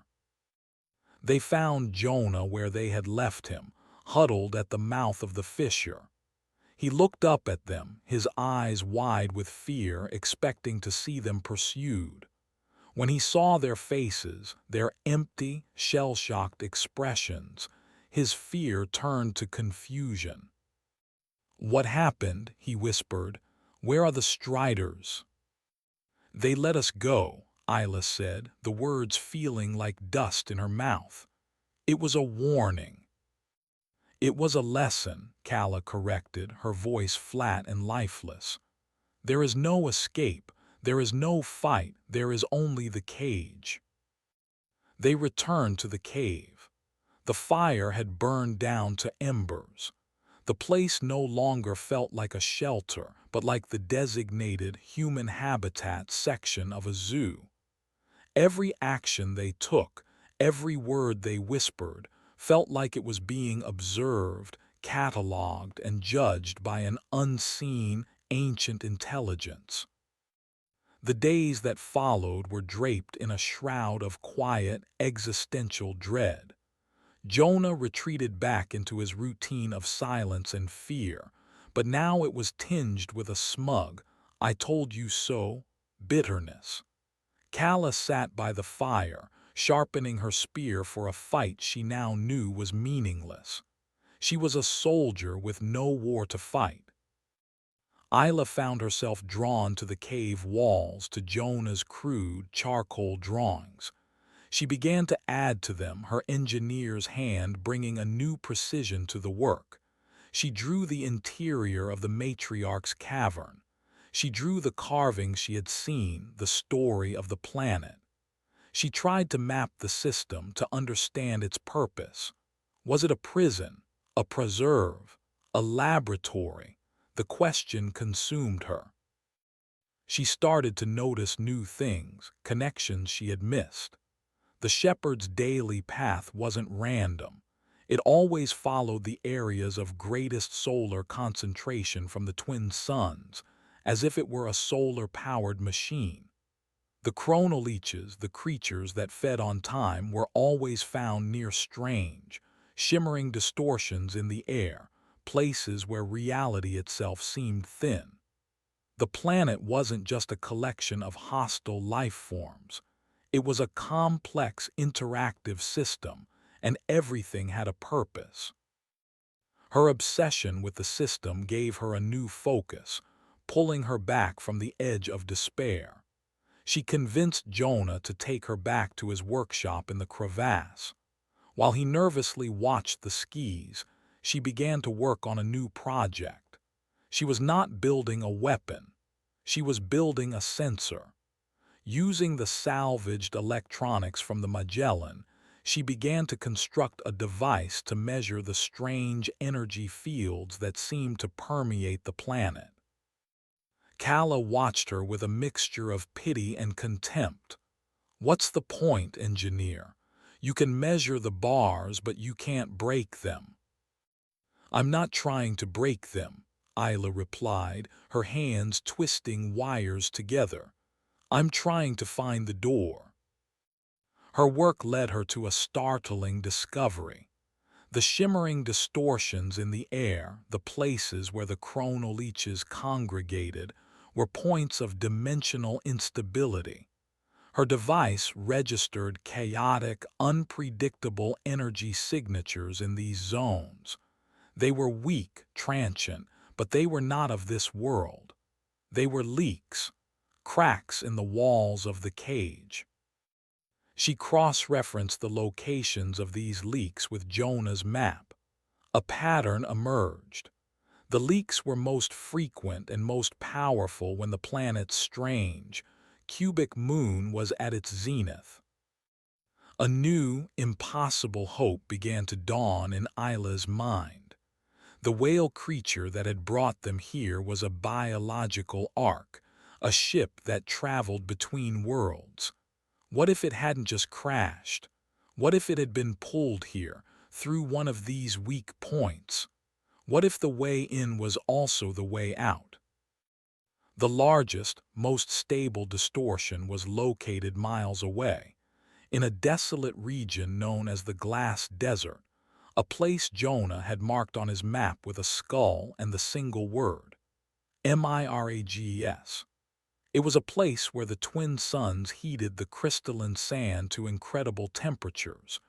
They found Jonah where they had left him, huddled at the mouth of the fissure. He looked up at them, his eyes wide with fear, expecting to see them pursued. When he saw their faces, their empty, shell-shocked expressions, his fear turned to confusion. "What happened?" he whispered. "Where are the Striders?" "They let us go," Isla said, the words feeling like dust in her mouth. "It was a warning." "It was a lesson," Kala corrected, her voice flat and lifeless. "There is no escape, there is no fight, there is only the cage." They returned to the cave. The fire had burned down to embers. The place no longer felt like a shelter, but like the designated human habitat section of a zoo. Every action they took, every word they whispered, felt like it was being observed, catalogued, and judged by an unseen, ancient intelligence. The days that followed were draped in a shroud of quiet, existential dread. Jonah retreated back into his routine of silence and fear, but now it was tinged with a smug, "I told you so," bitterness. Calla sat by the fire, sharpening her spear for a fight she now knew was meaningless. She was a soldier with no war to fight. Isla found herself drawn to the cave walls, to Jonah's crude charcoal drawings. She began to add to them, her engineer's hand bringing a new precision to the work. She drew the interior of the matriarch's cavern. She drew the carvings she had seen, the story of the planet. She tried to map the system, to understand its purpose. Was it a prison, a preserve, a laboratory? The question consumed her. She started to notice new things, connections she had missed. The shepherd's daily path wasn't random. It always followed the areas of greatest solar concentration from the twin suns, as if it were a solar-powered machine. The chronoleeches, the creatures that fed on time, were always found near strange, shimmering distortions in the air, places where reality itself seemed thin. The planet wasn't just a collection of hostile life forms. It was a complex, interactive system, and everything had a purpose. Her obsession with the system gave her a new focus, pulling her back from the edge of despair. She convinced Jonah to take her back to his workshop in the crevasse. While he nervously watched the skis, she began to work on a new project. She was not building a weapon. She was building a sensor. Using the salvaged electronics from the Magellan, she began to construct a device to measure the strange energy fields that seemed to permeate the planet. Calla watched her with a mixture of pity and contempt. "What's the point, engineer? You can measure the bars, but you can't break them." "I'm not trying to break them," Isla replied, her hands twisting wires together. "I'm trying to find the door." Her work led her to a startling discovery. The shimmering distortions in the air, the places where the chronoleeches congregated, were points of dimensional instability. Her device registered chaotic, unpredictable energy signatures in these zones. They were weak, transient, but they were not of this world. They were leaks, cracks in the walls of the cage. She cross-referenced the locations of these leaks with Jonah's map. A pattern emerged. The leaks were most frequent and most powerful when the planet's strange, cubic moon was at its zenith. A new, impossible hope began to dawn in Isla's mind. The whale creature that had brought them here was a biological ark, a ship that traveled between worlds. What if it hadn't just crashed? What if it had been pulled here, through one of these weak points? What if the way in was also the way out? The largest, most stable distortion was located miles away, in a desolate region known as the Glass Desert, a place Jonah had marked on his map with a skull and the single word, Mirages. It was a place where the twin suns heated the crystalline sand to incredible temperatures,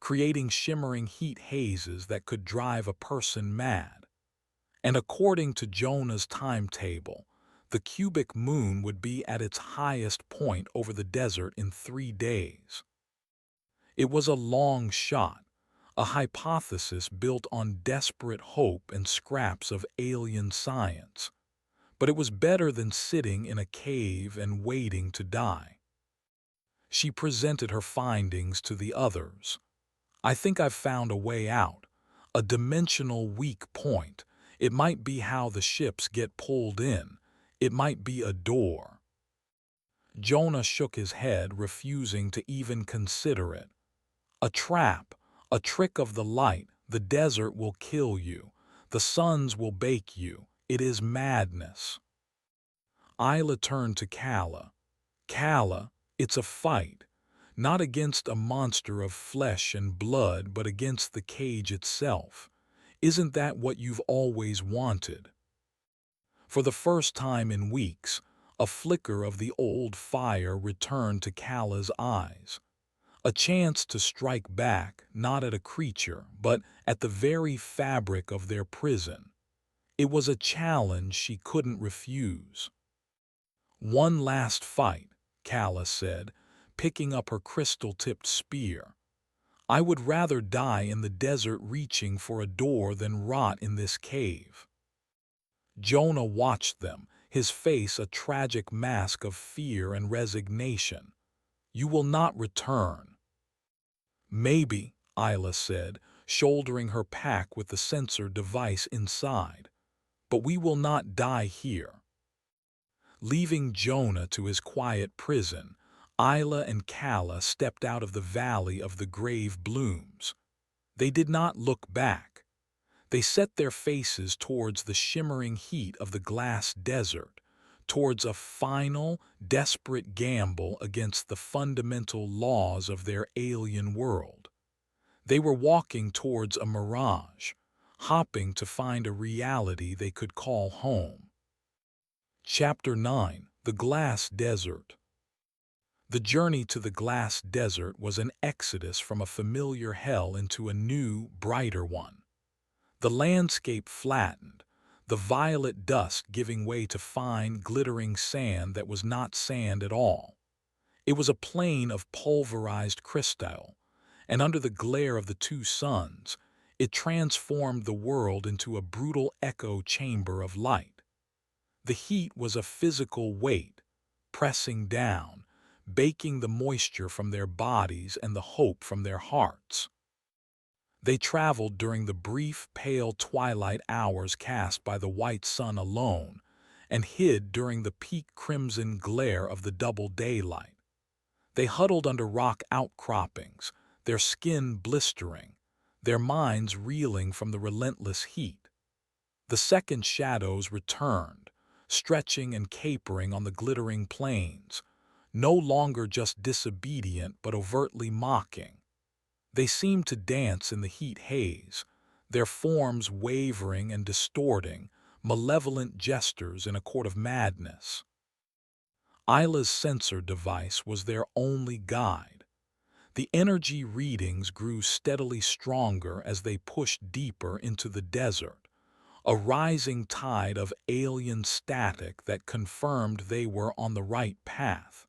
creating shimmering heat hazes that could drive a person mad. And according to Jonah's timetable, the cubic moon would be at its highest point over the desert in 3 days. It was a long shot, a hypothesis built on desperate hope and scraps of alien science. But it was better than sitting in a cave and waiting to die. She presented her findings to the others. "I think I've found a way out, a dimensional weak point. It might be how the ships get pulled in. It might be a door." Jonah shook his head, refusing to even consider it. A trap, a trick of the light. The desert will kill you. The suns will bake you. It is madness. Isla turned to Calla. Calla, it's a fight. Not against a monster of flesh and blood, but against the cage itself. Isn't that what you've always wanted? For the first time in weeks, a flicker of the old fire returned to Calla's eyes. A chance to strike back, not at a creature, but at the very fabric of their prison. It was a challenge she couldn't refuse. One last fight, Calla said, picking up her crystal-tipped spear. I would rather die in the desert reaching for a door than rot in this cave. Jonah watched them, his face a tragic mask of fear and resignation. You will not return. Maybe, Isla said, shouldering her pack with the sensor device inside. But we will not die here. Leaving Jonah to his quiet prison, Isla and Calla stepped out of the valley of the grave blooms. They did not look back. They set their faces towards the shimmering heat of the glass desert, towards a final, desperate gamble against the fundamental laws of their alien world. They were walking towards a mirage, hopping to find a reality they could call home. Chapter 9: The Glass Desert. The journey to the glass desert was an exodus from a familiar hell into a new, brighter one. The landscape flattened, the violet dust giving way to fine, glittering sand that was not sand at all. It was a plain of pulverized crystal, and under the glare of the two suns, it transformed the world into a brutal echo chamber of light. The heat was a physical weight, pressing down, baking the moisture from their bodies and the hope from their hearts. They traveled during the brief, pale twilight hours cast by the white sun alone, and hid during the peak crimson glare of the double daylight. They huddled under rock outcroppings, their skin blistering, their minds reeling from the relentless heat. The second shadows returned, stretching and capering on the glittering plains, no longer just disobedient but overtly mocking. They seemed to dance in the heat haze, their forms wavering and distorting, malevolent jesters in a court of madness. Isla's sensor device was their only guide. The energy readings grew steadily stronger as they pushed deeper into the desert, a rising tide of alien static that confirmed they were on the right path.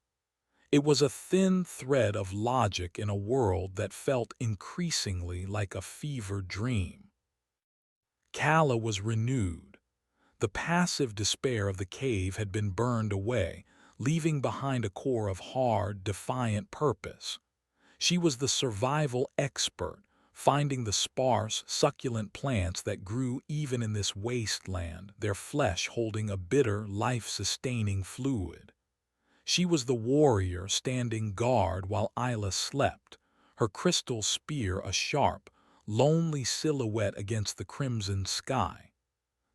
It was a thin thread of logic in a world that felt increasingly like a fever dream. Calla was renewed. The passive despair of the cave had been burned away, leaving behind a core of hard, defiant purpose. She was the survival expert, finding the sparse, succulent plants that grew even in this wasteland, their flesh holding a bitter, life-sustaining fluid. She was the warrior standing guard while Isla slept, her crystal spear a sharp, lonely silhouette against the crimson sky.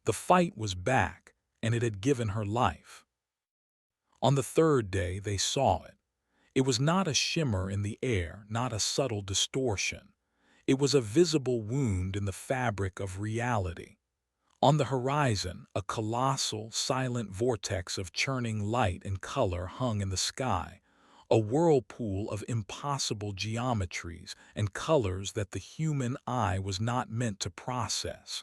The fight was back, and it had given her life. On the third day they saw it. It was not a shimmer in the air, not a subtle distortion. It was a visible wound in the fabric of reality. On the horizon, a colossal, silent vortex of churning light and color hung in the sky, a whirlpool of impossible geometries and colors that the human eye was not meant to process.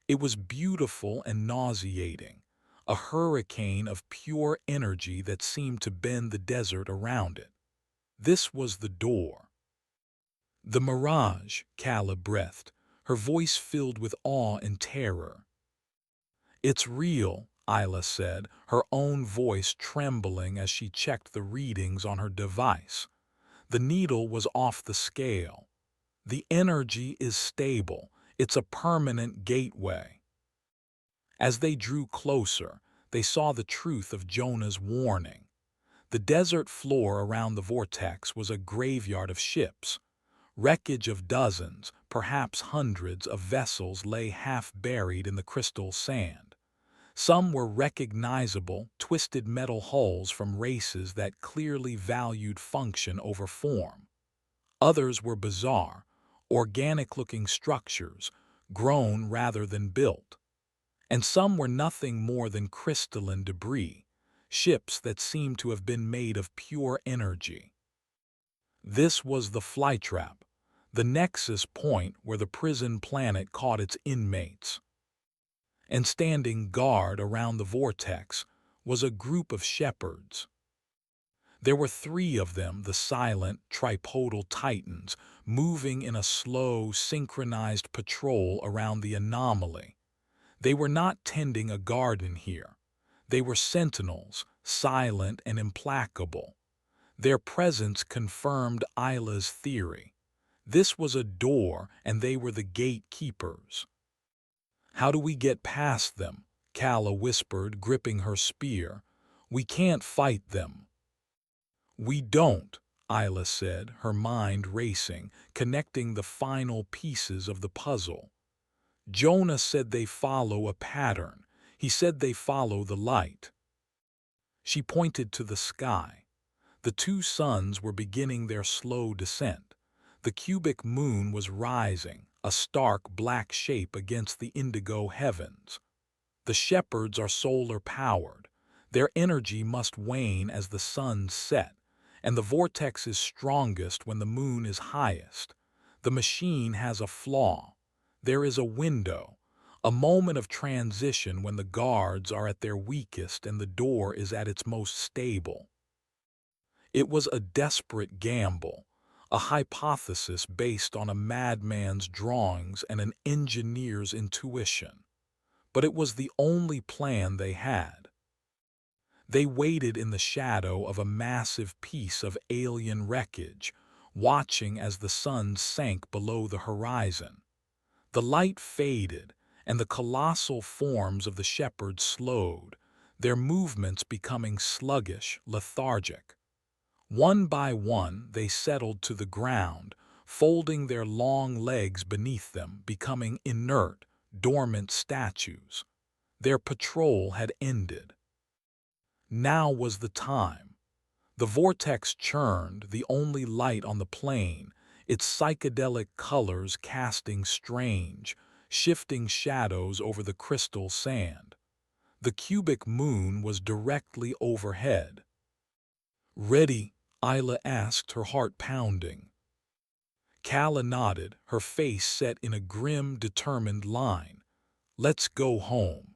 It was beautiful and nauseating, a hurricane of pure energy that seemed to bend the desert around it. This was the door. The mirage, Calla breathed, her voice filled with awe and terror. It's real, Isla said, her own voice trembling as she checked the readings on her device. The needle was off the scale. The energy is stable. It's a permanent gateway. As they drew closer, they saw the truth of Jonah's warning. The desert floor around the vortex was a graveyard of ships. Wreckage of dozens, perhaps hundreds of vessels lay half buried in the crystal sand. Some were recognizable, twisted metal hulls from races that clearly valued function over form. Others were bizarre, organic-looking structures, grown rather than built. And some were nothing more than crystalline debris, ships that seemed to have been made of pure energy. This was the flytrap, the nexus point where the prison planet caught its inmates. And standing guard around the vortex was a group of shepherds. There were 3 of them, the silent, tripodal titans, moving in a slow, synchronized patrol around the anomaly. They were not tending a garden here. They were sentinels, silent and implacable. Their presence confirmed Isla's theory. This was a door, and they were the gatekeepers. "How do we get past them?" Calla whispered, gripping her spear. "We can't fight them." "We don't," Isla said, her mind racing, connecting the final pieces of the puzzle. "Jonah said they follow a pattern. He said they follow the light." She pointed to the sky. The 2 suns were beginning their slow descent. The cubic moon was rising, a stark black shape against the indigo heavens. The shepherds are solar-powered. Their energy must wane as the sun set, and the vortex is strongest when the moon is highest. The machine has a flaw. There is a window, a moment of transition when the guards are at their weakest and the door is at its most stable. It was a desperate gamble, a hypothesis based on a madman's drawings and an engineer's intuition. But it was the only plan they had. They waited in the shadow of a massive piece of alien wreckage, watching as the sun sank below the horizon. The light faded, and the colossal forms of the shepherds slowed, their movements becoming sluggish, lethargic. One by one, they settled to the ground, folding their long legs beneath them, becoming inert, dormant statues. Their patrol had ended. Now was the time. The vortex churned, the only light on the plain, its psychedelic colors casting strange, shifting shadows over the crystal sand. The cubic moon was directly overhead. "Ready?" Isla asked, her heart pounding. Calla nodded, her face set in a grim, determined line. "Let's go home."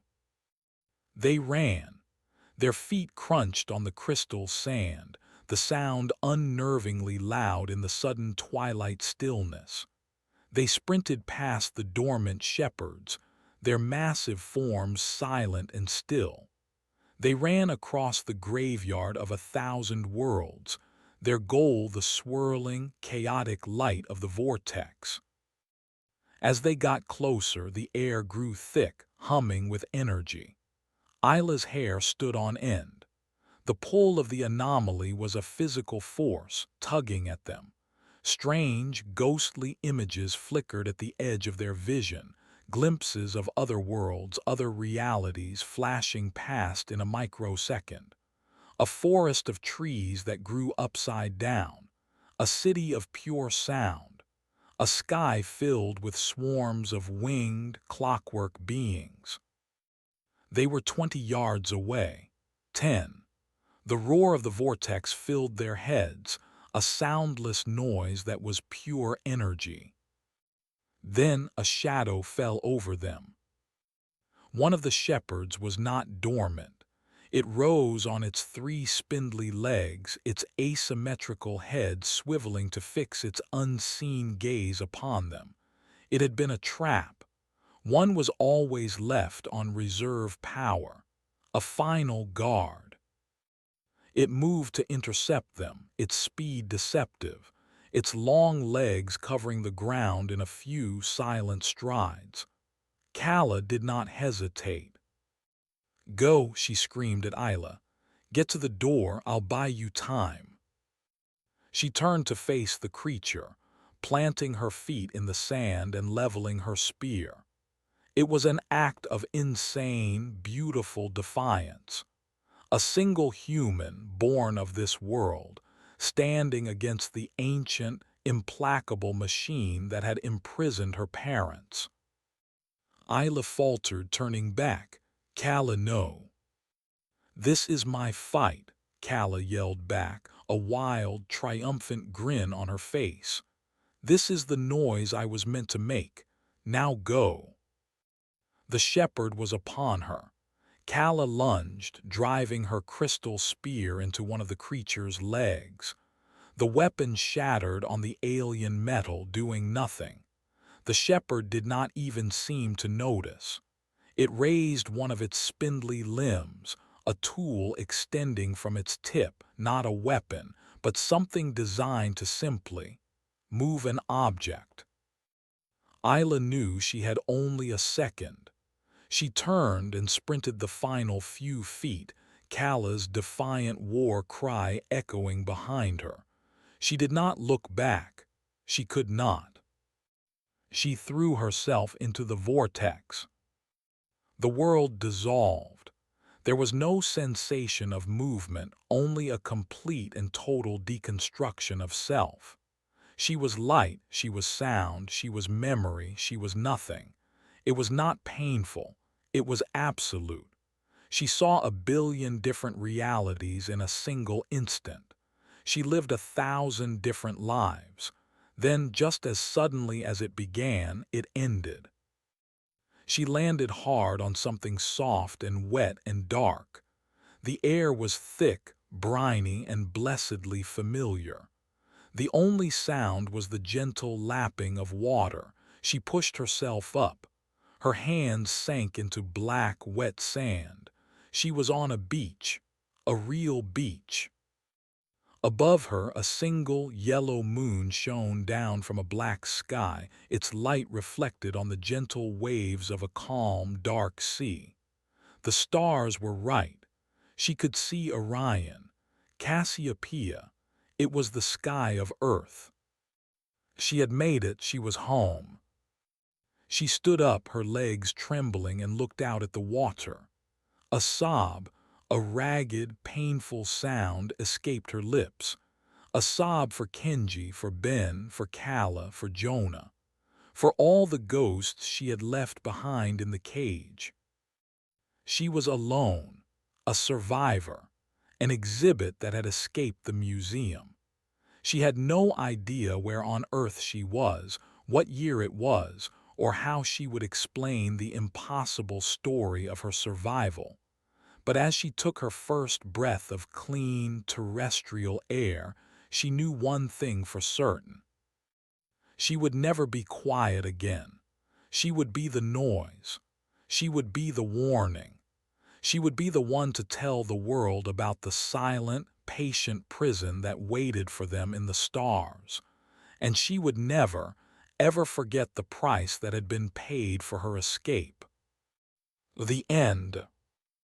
They ran. Their feet crunched on the crystal sand, the sound unnervingly loud in the sudden twilight stillness. They sprinted past the dormant shepherds, their massive forms silent and still. They ran across the graveyard of 1,000 worlds, their goal the swirling, chaotic light of the vortex. As they got closer, the air grew thick, humming with energy. Isla's hair stood on end. The pull of the anomaly was a physical force, tugging at them. Strange, ghostly images flickered at the edge of their vision, glimpses of other worlds, other realities flashing past in a microsecond. A forest of trees that grew upside down, a city of pure sound, a sky filled with swarms of winged, clockwork beings. They were 20 yards away. 10. The roar of the vortex filled their heads, a soundless noise that was pure energy. Then a shadow fell over them. One of the shepherds was not dormant. It rose on its 3 spindly legs, its asymmetrical head swiveling to fix its unseen gaze upon them. It had been a trap. One was always left on reserve power, a final guard. It moved to intercept them, its speed deceptive, its long legs covering the ground in a few silent strides. Calla did not hesitate. "Go," she screamed at Isla. Get to the door, I'll buy you time." She turned to face the creature, planting her feet in the sand and leveling her spear. It was an act of insane, beautiful defiance. A single human born of this world, standing against the ancient, implacable machine that had imprisoned her parents. Isla faltered, turning back. "Calla, no." "This is my fight," Calla yelled back, a wild, triumphant grin on her face. "This is the noise I was meant to make. Now go." The shepherd was upon her. Calla lunged, driving her crystal spear into one of the creature's legs. The weapon shattered on the alien metal, doing nothing. The shepherd did not even seem to notice. It raised one of its spindly limbs, a tool extending from its tip, not a weapon, but something designed to simply move an object. Isla knew she had only a second. She turned and sprinted the final few feet, Calla's defiant war cry echoing behind her. She did not look back. She could not. She threw herself into the vortex. The world dissolved. There was no sensation of movement, only a complete and total deconstruction of self. She was light, she was sound, she was memory, she was nothing. It was not painful. It was absolute. She saw a billion different realities in a single instant. She lived 1,000 different lives. Then, just as suddenly as it began, it ended. She landed hard on something soft and wet and dark. The air was thick, briny, and blessedly familiar. The only sound was the gentle lapping of water. She pushed herself up. Her hands sank into black, wet sand. She was on a beach, a real beach. Above her, a single yellow moon shone down from a black sky, its light reflected on the gentle waves of a calm, dark sea. The stars were right. She could see Orion, Cassiopeia. It was the sky of Earth. She had made it. She was home. She stood up, her legs trembling, and looked out at the water. A sob, a ragged, painful sound escaped her lips. A sob for Kenji, for Ben, for Calla, for Jonah. For all the ghosts she had left behind in the cage. She was alone, a survivor, an exhibit that had escaped the museum. She had no idea where on earth she was, what year it was, or how she would explain the impossible story of her survival. But as she took her first breath of clean, terrestrial air, she knew one thing for certain. She would never be quiet again. She would be the noise. She would be the warning. She would be the one to tell the world about the silent, patient prison that waited for them in the stars. And she would never, ever forget the price that had been paid for her escape. The end.